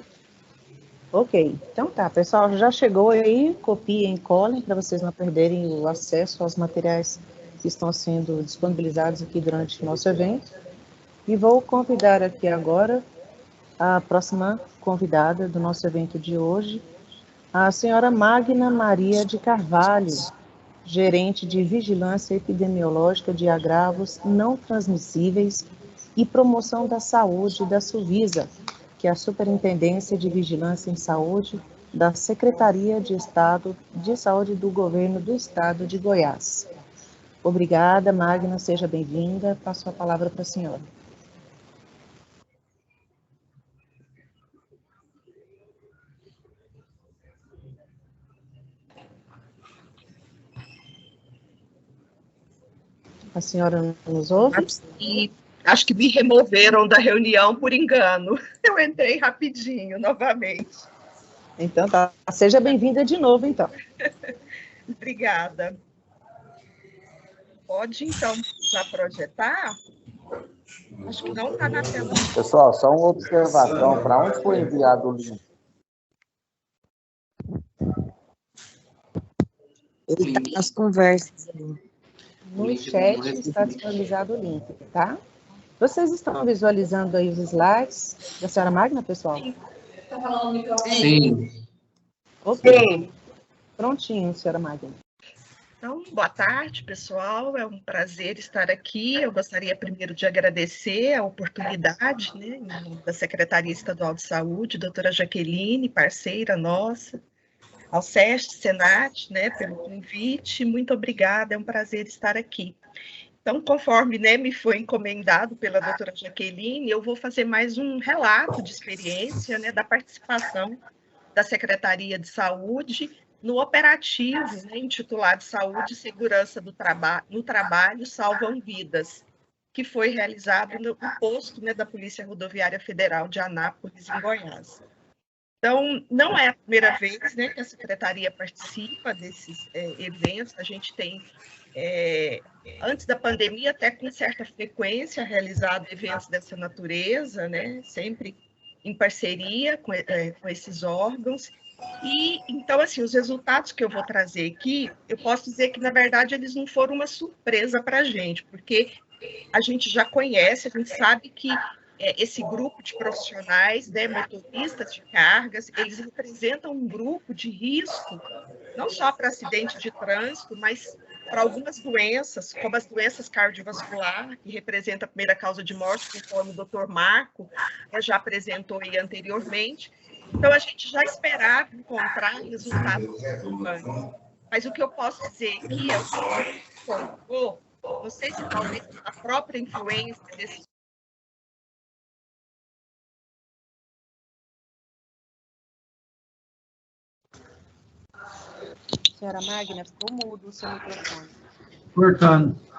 Speaker 1: Ok, então tá, pessoal, já chegou aí, copiem e colhem para vocês não perderem o acesso aos materiais que estão sendo disponibilizados aqui durante o nosso evento. E vou convidar aqui agora a próxima convidada do nosso evento de hoje, a senhora Magna Maria de Carvalho, gerente de Vigilância Epidemiológica de Agravos Não Transmissíveis e Promoção da Saúde da Suvisa, que é a Superintendência de Vigilância em Saúde da Secretaria de Estado de Saúde do Governo do Estado de Goiás. Obrigada, Magna, seja bem-vinda. Passo a palavra para a senhora. A senhora não nos ouve?
Speaker 8: E acho que me removeram da reunião por engano. Eu entrei rapidinho, novamente.
Speaker 1: Então, tá. Seja bem-vinda de novo, então.
Speaker 8: Obrigada. Pode, então, já projetar? Acho que não está na tela.
Speaker 9: Pessoal, só uma observação. Para onde foi enviado o link?
Speaker 3: Ele está nas conversas.
Speaker 1: No chat está disponibilizado o link, tá? Vocês estão visualizando aí os slides da senhora Magna, pessoal?
Speaker 4: Sim.
Speaker 1: Ok. Prontinho, senhora Magna.
Speaker 8: Então, boa tarde, pessoal. É um prazer estar aqui. Eu gostaria primeiro de agradecer a oportunidade, né, em nome da Secretaria Estadual de Saúde, doutora Jaqueline, parceira nossa, ao SESC, Senat, né, pelo convite. Muito obrigada, é um prazer estar aqui. Então, conforme, né, me foi encomendado pela doutora Jaqueline, eu vou fazer mais um relato de experiência, né, da participação da Secretaria de Saúde no operativo, né, intitulado Saúde e Segurança no Trabalho Salvam Vidas, que foi realizado no posto, né, da Polícia Rodoviária Federal de Anápolis, em Goiás. Então, não é a primeira vez, né, que a Secretaria participa desses eventos. A gente tem, antes da pandemia, até com certa frequência, realizado eventos dessa natureza, né, sempre em parceria com esses órgãos. E, então, assim, os resultados que eu vou trazer aqui, eu posso dizer que, na verdade, eles não foram uma surpresa para a gente, porque a gente já conhece, a gente sabe que esse grupo de profissionais, né, motoristas de cargas, eles representam um grupo de risco, não só para acidente de trânsito, mas para algumas doenças, como as doenças cardiovasculares, que representa a primeira causa de morte, conforme o doutor Marco já apresentou aí anteriormente. Então, a gente já esperava encontrar resultados preocupantes. Mas o que eu posso dizer aqui é o que não sei se talvez a própria influência desses.
Speaker 1: Senhora Magna, ficou mudo o seu microfone.
Speaker 4: Cortando.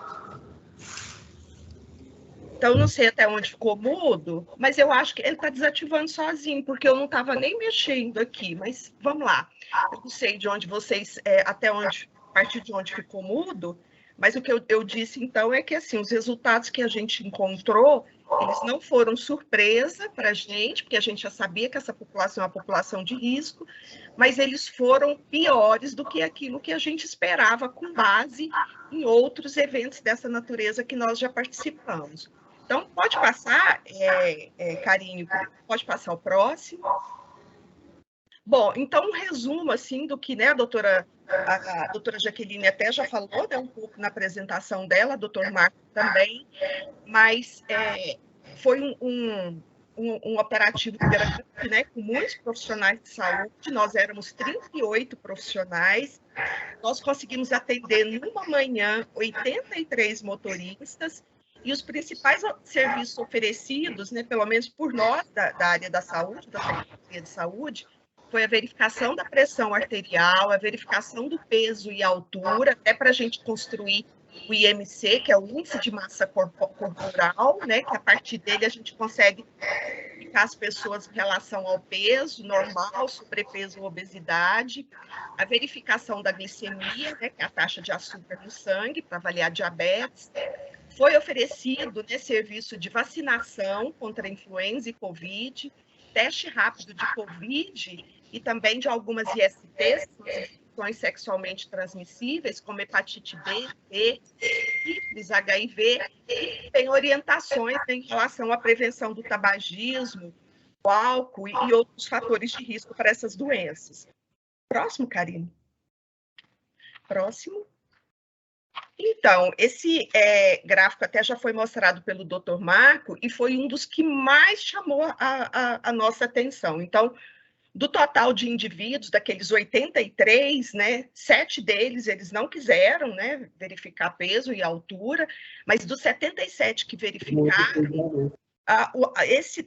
Speaker 8: Então, não sei até onde ficou mudo, mas eu acho que ele está desativando sozinho, porque eu não estava nem mexendo aqui, mas vamos lá. Eu não sei de onde vocês, até onde, a partir de onde ficou mudo, mas o que eu disse, então, é que, assim, os resultados que a gente encontrou, eles não foram surpresa para a gente, porque a gente já sabia que essa população é uma população de risco, mas eles foram piores do que aquilo que a gente esperava, com base em outros eventos dessa natureza que nós já participamos. Então, pode passar, Carinho, pode passar o próximo. Bom, então, um resumo, assim, do que, né, a doutora Jaqueline até já falou, né, um pouco na apresentação dela, o doutor Marco também, mas foi um operativo grande, né, com muitos profissionais de saúde. Nós éramos 38 profissionais, nós conseguimos atender numa manhã 83 motoristas, e os principais serviços oferecidos, né, pelo menos por nós da área da saúde, da Secretaria de Saúde, foi a verificação da pressão arterial, a verificação do peso e altura, até para a gente construir o IMC, que é o Índice de Massa Corporal, né, que a partir dele a gente consegue verificar as pessoas em relação ao peso normal, sobrepeso ou obesidade, a verificação da glicemia, né, que é a taxa de açúcar no sangue, para avaliar diabetes. Foi oferecido, né, serviço de vacinação contra influenza e Covid, teste rápido de Covid e também de algumas ISTs, infecções sexualmente transmissíveis, como hepatite B, C, sífilis, HIV, e tem orientações em relação à prevenção do tabagismo, do álcool e outros fatores de risco para essas doenças. Próximo, Karine. Próximo. Então, esse gráfico até já foi mostrado pelo Dr. Marco e foi um dos que mais chamou a nossa atenção. Então, do total de indivíduos, daqueles 83, né, 7 deles eles não quiseram, né, verificar peso e altura, mas dos 77 que verificaram,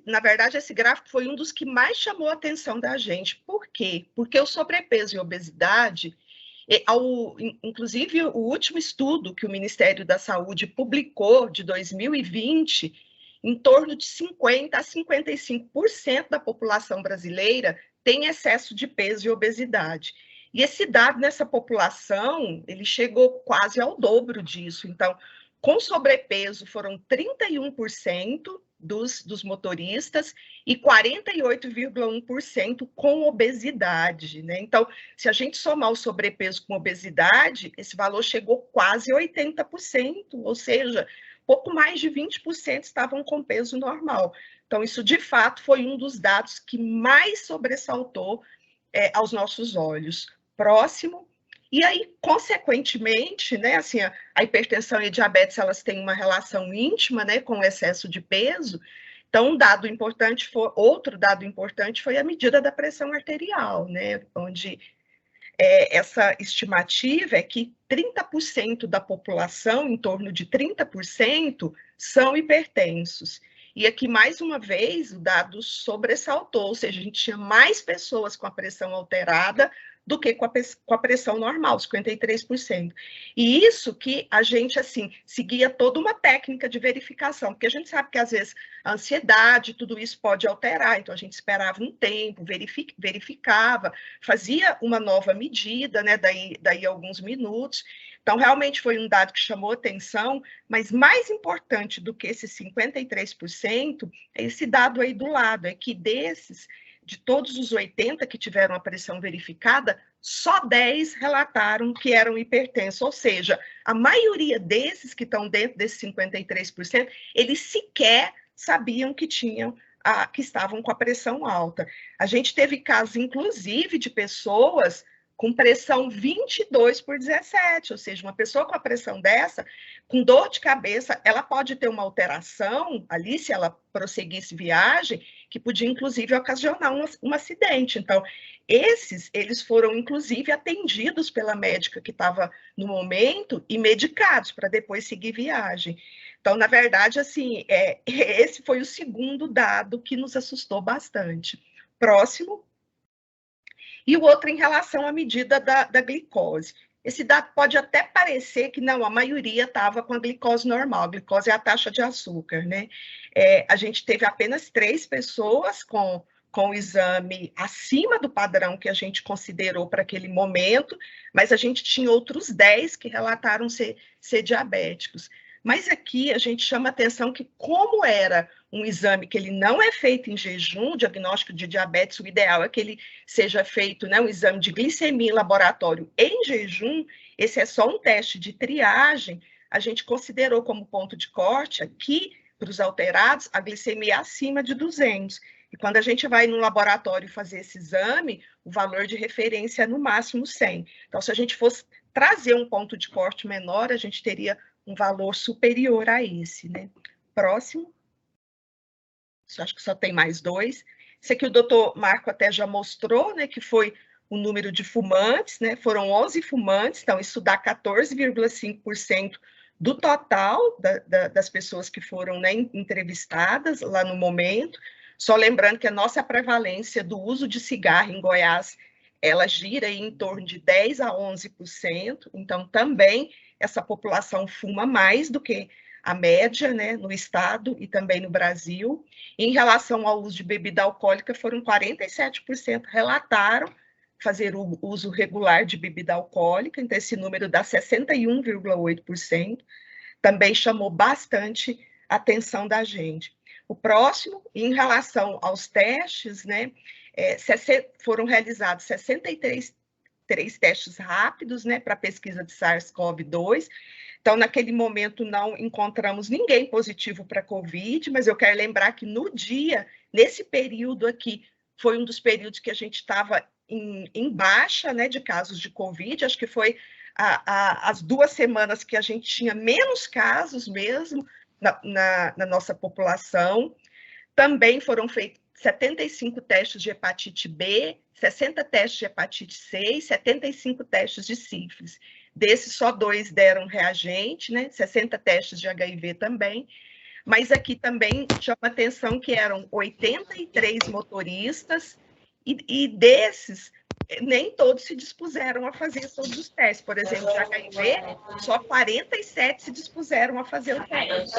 Speaker 8: na verdade, esse gráfico foi um dos que mais chamou a atenção da gente. Por quê? Porque o sobrepeso e obesidade, Inclusive, o último estudo que o Ministério da Saúde publicou, de 2020, em torno de 50% a 55% da população brasileira tem excesso de peso e obesidade. E esse dado nessa população, ele chegou quase ao dobro disso. Então, com sobrepeso foram 31% dos motoristas e 48,1% com obesidade, né? Então, se a gente somar o sobrepeso com obesidade, esse valor chegou quase 80%, ou seja, pouco mais de 20% estavam com peso normal. Então, isso, de fato, foi um dos dados que mais sobressaltou aos nossos olhos. Próximo. E aí, consequentemente, né, assim, a hipertensão e a diabetes, elas têm uma relação íntima, né, com o excesso de peso. Então, outro dado importante foi a medida da pressão arterial, né, onde essa estimativa é que 30% da população, em torno de 30%, são hipertensos. E aqui, mais uma vez, o dado sobressaltou, ou seja, a gente tinha mais pessoas com a pressão alterada do que com a pressão normal, 53%. E isso que a gente, assim, seguia toda uma técnica de verificação, porque a gente sabe que, às vezes, a ansiedade, tudo isso pode alterar, então a gente esperava um tempo, verificava, fazia uma nova medida, né, daí alguns minutos. Então, realmente foi um dado que chamou atenção, mas mais importante do que esses 53% é esse dado aí do lado, é que de todos os 80 que tiveram a pressão verificada, só 10 relataram que eram hipertensos, ou seja, a maioria desses que estão dentro desses 53%, eles sequer sabiam que estavam com a pressão alta. A gente teve casos, inclusive, de pessoas com pressão 22/17, ou seja, uma pessoa com a pressão dessa, com dor de cabeça, ela pode ter uma alteração ali, se ela prosseguisse viagem, que podia, inclusive, ocasionar um acidente. Então, eles foram, inclusive, atendidos pela médica que estava no momento e medicados para depois seguir viagem. Então, na verdade, assim, esse foi o segundo dado que nos assustou bastante. Próximo. E o outro em relação à medida da glicose. Esse dado pode até parecer que não, a maioria estava com a glicose normal. A glicose é a taxa de açúcar, né? A gente teve apenas 3 pessoas com o exame acima do padrão que a gente considerou para aquele momento, mas a gente tinha outros 10 que relataram ser diabéticos. Mas aqui a gente chama atenção que, como era um exame que ele não é feito em jejum, o diagnóstico de diabetes, o ideal é que ele seja feito, né, um exame de glicemia em laboratório em jejum, esse é só um teste de triagem, a gente considerou como ponto de corte aqui, para os alterados, a glicemia acima de 200. E quando a gente vai no laboratório fazer esse exame, o valor de referência é no máximo 100. Então, se a gente fosse trazer um ponto de corte menor, a gente teria um valor superior a esse, né? Próximo. Acho que só tem mais 2. Esse aqui o doutor Marco até já mostrou, né, que foi o número de fumantes, né? Foram 11 fumantes, então isso dá 14,5% do total das pessoas que foram, né, entrevistadas lá no momento. Só lembrando que a nossa prevalência do uso de cigarro em Goiás, ela gira em torno de 10% a 11%, então também essa população fuma mais do que a média, né, no estado e também no Brasil. Em relação ao uso de bebida alcoólica, foram 47% relataram fazer o uso regular de bebida alcoólica, então esse número dá 61,8%, também chamou bastante a atenção da gente. O próximo, em relação aos testes, né, foram realizados 63 testes rápidos, né, para pesquisa de SARS-CoV-2. Então, naquele momento, não encontramos ninguém positivo para COVID, mas eu quero lembrar que no dia, nesse período aqui, foi um dos períodos que a gente estava em baixa, né, de casos de COVID, acho que foi as 2 semanas que a gente tinha menos casos mesmo na nossa população. Também foram feitos 75 testes de hepatite B, 60 testes de hepatite C e 75 testes de sífilis. Desses, só 2 deram reagente, né? 60 testes de HIV também. Mas aqui também chama atenção que eram 83 motoristas, e desses, nem todos se dispuseram a fazer todos os testes. Por exemplo, de HIV, só 47 se dispuseram a fazer o teste.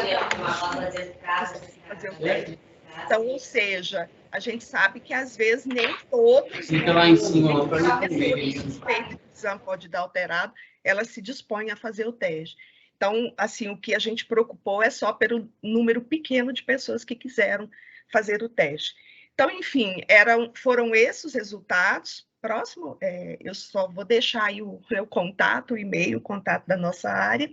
Speaker 8: Então, ou seja, a gente sabe que às vezes nem todos,
Speaker 10: fica lá em cima,
Speaker 8: nem
Speaker 10: para
Speaker 8: a pessoa que suspeita que o exame pode dar alterado, ela se dispõe a fazer o teste. Então, assim, o que a gente preocupou é só pelo número pequeno de pessoas que quiseram fazer o teste. Então, enfim, foram esses os resultados. Próximo, eu só vou deixar aí o meu contato, o e-mail, o contato da nossa área.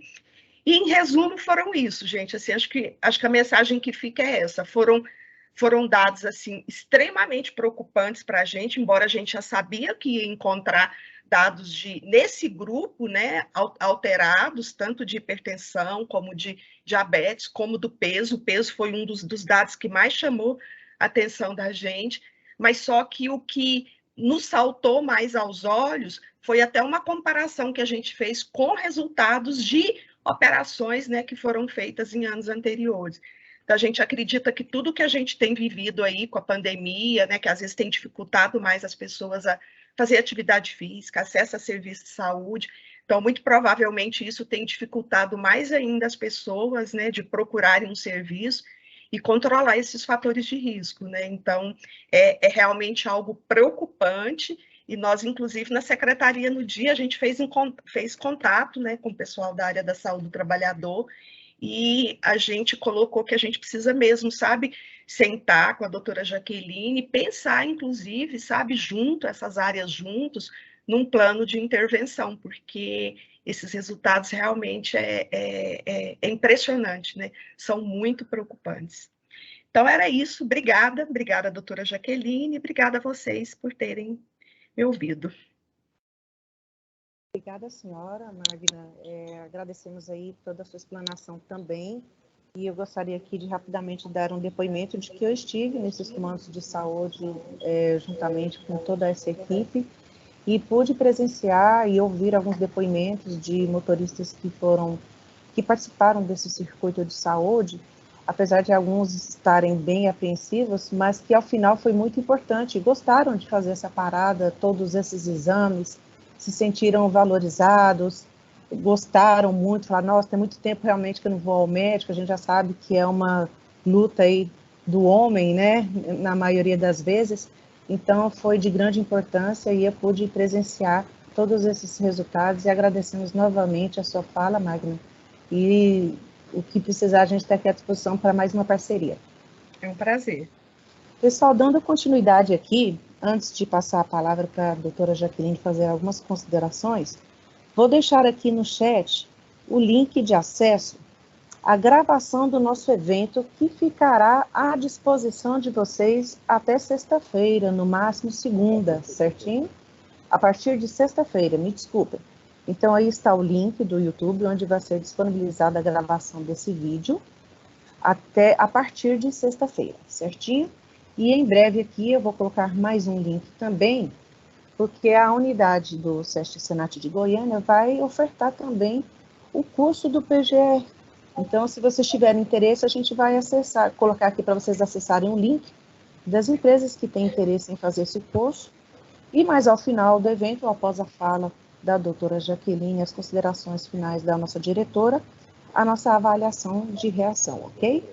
Speaker 8: E, em resumo, foram isso, gente. Assim, acho que a mensagem que fica é essa. Foram dados assim extremamente preocupantes para a gente, embora a gente já sabia que ia encontrar dados nesse grupo, né, alterados, tanto de hipertensão, como de diabetes, como do peso. O peso foi um dos dados que mais chamou a atenção da gente, mas só que o que nos saltou mais aos olhos foi até uma comparação que a gente fez com resultados de operações, né, que foram feitas em anos anteriores. Então, a gente acredita que tudo que a gente tem vivido aí com a pandemia, né, que às vezes tem dificultado mais as pessoas a fazer atividade física, acesso a serviços de saúde, então, muito provavelmente, isso tem dificultado mais ainda as pessoas, né, de procurarem um serviço e controlar esses fatores de risco, né? Então, é realmente algo preocupante, e nós, inclusive, na secretaria, no dia, a gente fez contato, né, com o pessoal da área da saúde do trabalhador, e a gente colocou que a gente precisa mesmo, sabe, sentar com a doutora Jaqueline, pensar, inclusive, sabe, essas áreas juntos, num plano de intervenção, porque esses resultados realmente é impressionante, né? São muito preocupantes. Então, era isso. Obrigada, doutora Jaqueline, obrigada a vocês por terem me ouvido.
Speaker 1: Obrigada, senhora Magna. Agradecemos aí toda a sua explanação também, e eu gostaria aqui de rapidamente dar um depoimento de que eu estive nesses comandos de saúde juntamente com toda essa equipe, e pude presenciar e ouvir alguns depoimentos de motoristas que participaram desse circuito de saúde, apesar de alguns estarem bem apreensivos, mas que ao final foi muito importante, gostaram de fazer essa parada, todos esses exames, se sentiram valorizados, gostaram muito, falaram, nossa, tem muito tempo realmente que eu não vou ao médico, a gente já sabe que é uma luta aí do homem, né, na maioria das vezes. Então, foi de grande importância e eu pude presenciar todos esses resultados, e agradecemos novamente a sua fala, Magna, e o que precisar a gente está aqui à disposição para mais uma parceria.
Speaker 8: É um prazer.
Speaker 1: Pessoal, dando continuidade aqui, antes de passar a palavra para a doutora Jaqueline fazer algumas considerações, vou deixar aqui no chat o link de acesso à gravação do nosso evento, que ficará à disposição de vocês até sexta-feira, no máximo segunda, certinho? A partir de sexta-feira, me desculpem. Então, aí está o link do YouTube, onde vai ser disponibilizada a gravação desse vídeo, até a partir de sexta-feira, certinho? E em breve aqui eu vou colocar mais um link também, porque a unidade do SESC Senat de Goiânia vai ofertar também o curso do PGR. Então, se vocês tiverem interesse, a gente vai colocar aqui para vocês acessarem o link das empresas que têm interesse em fazer esse curso. E mais ao final do evento, após a fala da doutora Jaqueline, as considerações finais da nossa diretora, a nossa avaliação de reação, ok?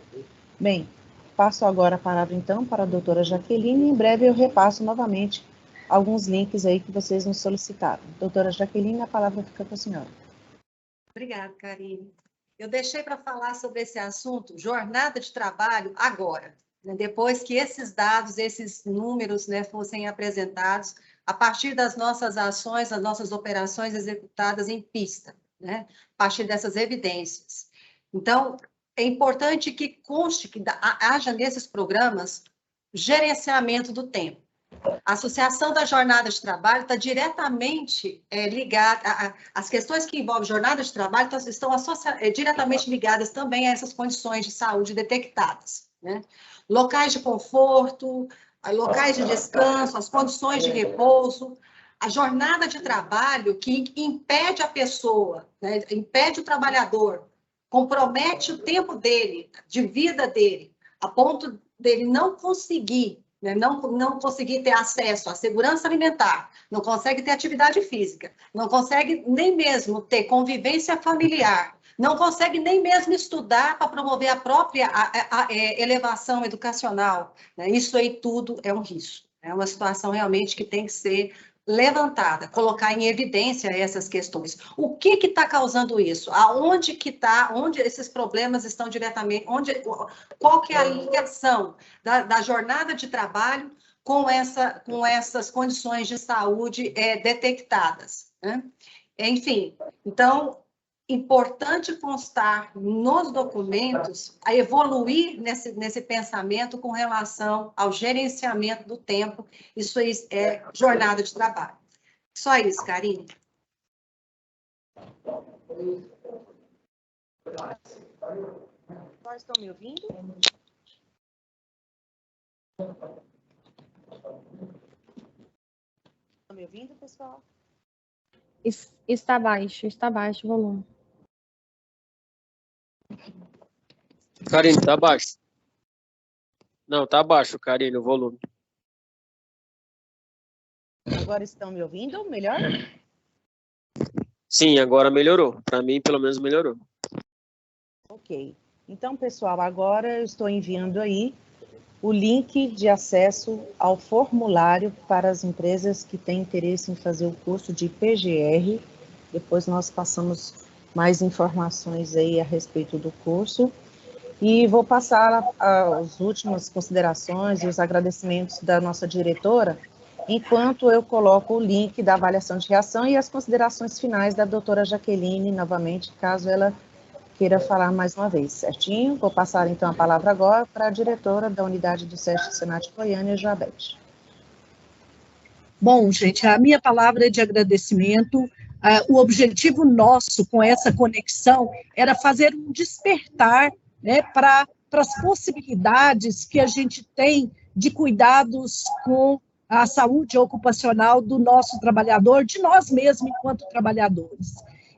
Speaker 1: Bem, passo agora a palavra então para a doutora Jaqueline, e em breve eu repasso novamente alguns links aí que vocês nos solicitaram. Doutora Jaqueline, a palavra fica com a senhora.
Speaker 5: Obrigada, Karine. Eu deixei para falar sobre esse assunto, jornada de trabalho, agora, né? Depois que esses dados, esses números, né, fossem apresentados, a partir das nossas ações, das nossas operações executadas em pista, né? A partir dessas evidências. Então, é importante que conste que haja nesses programas gerenciamento do tempo. A associação da jornada de trabalho está diretamente ligada, as questões que envolvem jornada de trabalho estão diretamente ligadas também a essas condições de saúde detectadas, né? Locais de conforto, locais de descanso, as condições de repouso, a jornada de trabalho que impede a pessoa, né, impede o trabalhador, compromete o tempo dele, de vida dele, a ponto dele não conseguir né, não conseguir ter acesso à segurança alimentar, não consegue ter atividade física, não consegue nem mesmo ter convivência familiar, não consegue nem mesmo estudar para promover a própria elevação educacional, né? Isso aí tudo é um risco. É uma situação realmente que tem que ser levantada, colocar em evidência essas questões. O que está causando isso? Aonde que está, onde esses problemas estão diretamente, qual que é a ligação da jornada de trabalho com essas condições de saúde detectadas, né? Enfim, então, importante constar nos documentos a evoluir nesse pensamento com relação ao gerenciamento do tempo. Isso aí é jornada de trabalho. Só isso, Karine.
Speaker 1: Vocês estão me ouvindo? Estão me ouvindo, pessoal?
Speaker 10: Está baixo o volume.
Speaker 11: Karine, tá baixo. Não, tá baixo, Karine, o volume.
Speaker 1: Agora estão me ouvindo? Melhor?
Speaker 11: Sim, agora melhorou. Para mim, pelo menos, melhorou.
Speaker 1: Ok. Então, pessoal, agora eu estou enviando aí o link de acesso ao formulário para as empresas que têm interesse em fazer o curso de PGR. Depois nós passamos mais informações aí a respeito do curso. E vou passar as últimas considerações e os agradecimentos da nossa diretora, enquanto eu coloco o link da avaliação de reação e as considerações finais da doutora Jaqueline, novamente, caso ela queira falar mais uma vez, certinho? Vou passar, então, a palavra agora para a diretora da unidade do SESC Senat Goiânia, Joabete.
Speaker 2: Bom, gente, a minha palavra é de agradecimento. O objetivo nosso com essa conexão era fazer um despertar, né, para as possibilidades que a gente tem de cuidados com a saúde ocupacional do nosso trabalhador, de nós mesmos enquanto trabalhadores.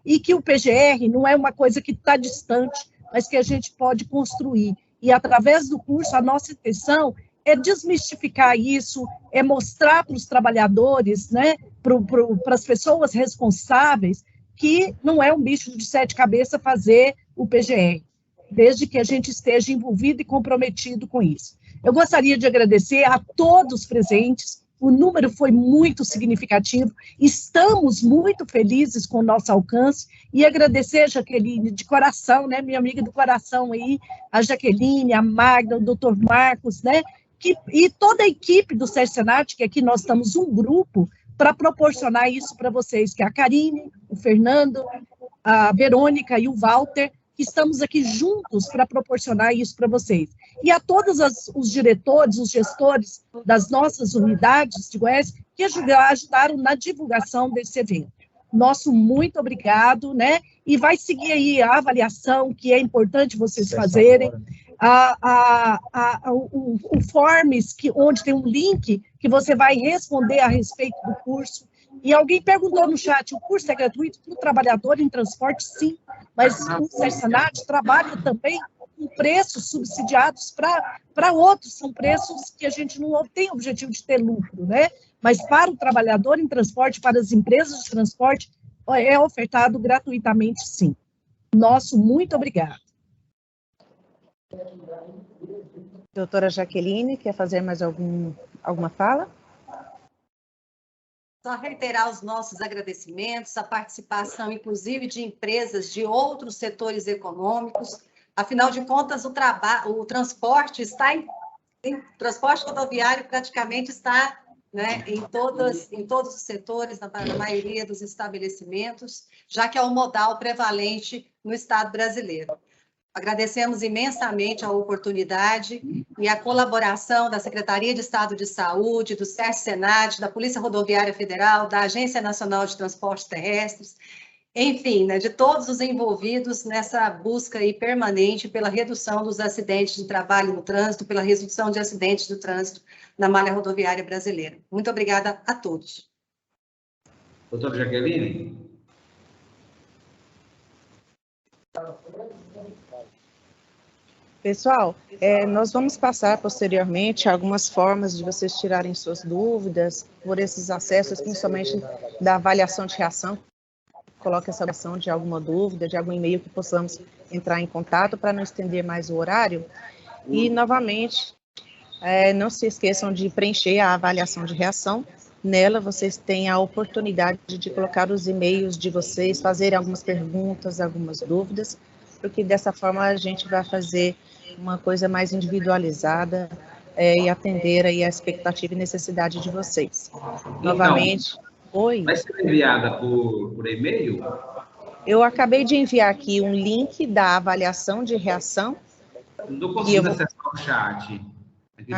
Speaker 2: E que o PGR não é uma coisa que está distante, mas que a gente pode construir. E através do curso, a nossa intenção é desmistificar isso, é mostrar para os trabalhadores, né, para as pessoas responsáveis, que não é um bicho de 7 cabeças fazer o PGR, desde que a gente esteja envolvido e comprometido com isso. Eu gostaria de agradecer a todos presentes, o número foi muito significativo, estamos muito felizes com o nosso alcance, e agradecer a Jaqueline de coração, né, minha amiga do coração aí, a Jaqueline, a Magda, o doutor Marcos, né, e toda a equipe do SESC Senat, que aqui nós estamos um grupo para proporcionar isso para vocês, que é a Karine, o Fernando, a Verônica e o Walter, que estamos aqui juntos para proporcionar isso para vocês. E a todos os diretores, os gestores das nossas unidades de Goiás, que ajudaram na divulgação desse evento. Nosso muito obrigado, né? E vai seguir aí a avaliação, que é importante vocês fazerem, o Forms, onde tem um link que você vai responder a respeito do curso. E alguém perguntou no chat, o curso é gratuito para o trabalhador em transporte? Sim, mas o SESC Senat trabalha também com preços subsidiados para outros, são preços que a gente não tem objetivo de ter lucro, né? Mas para o trabalhador em transporte, para as empresas de transporte, é ofertado gratuitamente, sim. Nosso muito obrigado.
Speaker 1: Doutora Jaqueline, quer fazer mais alguma fala?
Speaker 5: Só reiterar os nossos agradecimentos, a participação, inclusive, de empresas de outros setores econômicos. Afinal de contas, o transporte transporte rodoviário praticamente está, né, em todos os setores, na maioria dos estabelecimentos, já que é o modal prevalente no Estado brasileiro. Agradecemos imensamente a oportunidade e a colaboração da Secretaria de Estado de Saúde, do SESC Senat, da Polícia Rodoviária Federal, da Agência Nacional de Transportes Terrestres, enfim, né, de todos os envolvidos nessa busca aí permanente pela redução dos acidentes de trabalho no trânsito, pela redução de acidentes do trânsito na malha rodoviária brasileira. Muito obrigada a todos.
Speaker 12: Doutora Jaqueline?
Speaker 1: Pessoal, nós vamos passar posteriormente algumas formas de vocês tirarem suas dúvidas por esses acessos, principalmente da avaliação de reação. Coloque essa avaliação de alguma dúvida, de algum e-mail que possamos entrar em contato para não estender mais o horário. E, novamente, não se esqueçam de preencher a avaliação de reação. Nela, vocês têm a oportunidade de colocar os e-mails de vocês, fazer algumas perguntas, algumas dúvidas, porque dessa forma a gente vai fazer uma coisa mais individualizada e atender aí a expectativa e necessidade de vocês. Então, novamente, oi.
Speaker 12: Vai ser enviada por e-mail?
Speaker 1: Eu acabei de enviar aqui um link da avaliação de reação.
Speaker 12: Não consigo acessar o chat aqui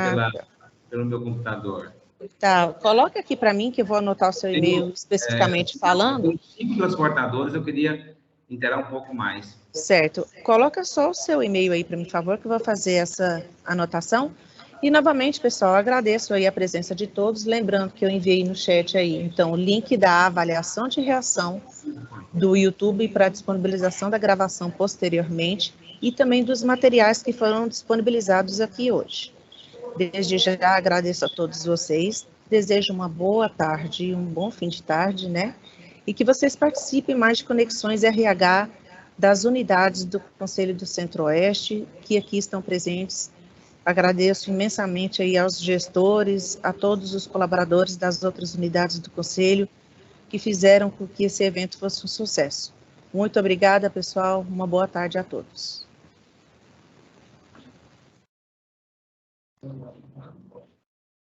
Speaker 12: pelo meu computador.
Speaker 1: Tá, coloca aqui para mim que eu vou anotar o seu e-mail especificamente falando.
Speaker 12: Tem 5 transportadores, eu queria inteirar um pouco mais.
Speaker 1: Certo. Coloca só o seu e-mail aí para mim, por favor, que eu vou fazer essa anotação. E, novamente, pessoal, agradeço aí a presença de todos, lembrando que eu enviei no chat aí, então, o link da avaliação de reação do YouTube para disponibilização da gravação posteriormente e também dos materiais que foram disponibilizados aqui hoje. Desde já agradeço a todos vocês, desejo uma boa tarde e um bom fim de tarde, né? E que vocês participem mais de conexões RH das unidades do Conselho do Centro-Oeste, que aqui estão presentes. Agradeço imensamente aí aos gestores, a todos os colaboradores das outras unidades do Conselho, que fizeram com que esse evento fosse um sucesso. Muito obrigada, pessoal. Uma boa tarde a todos.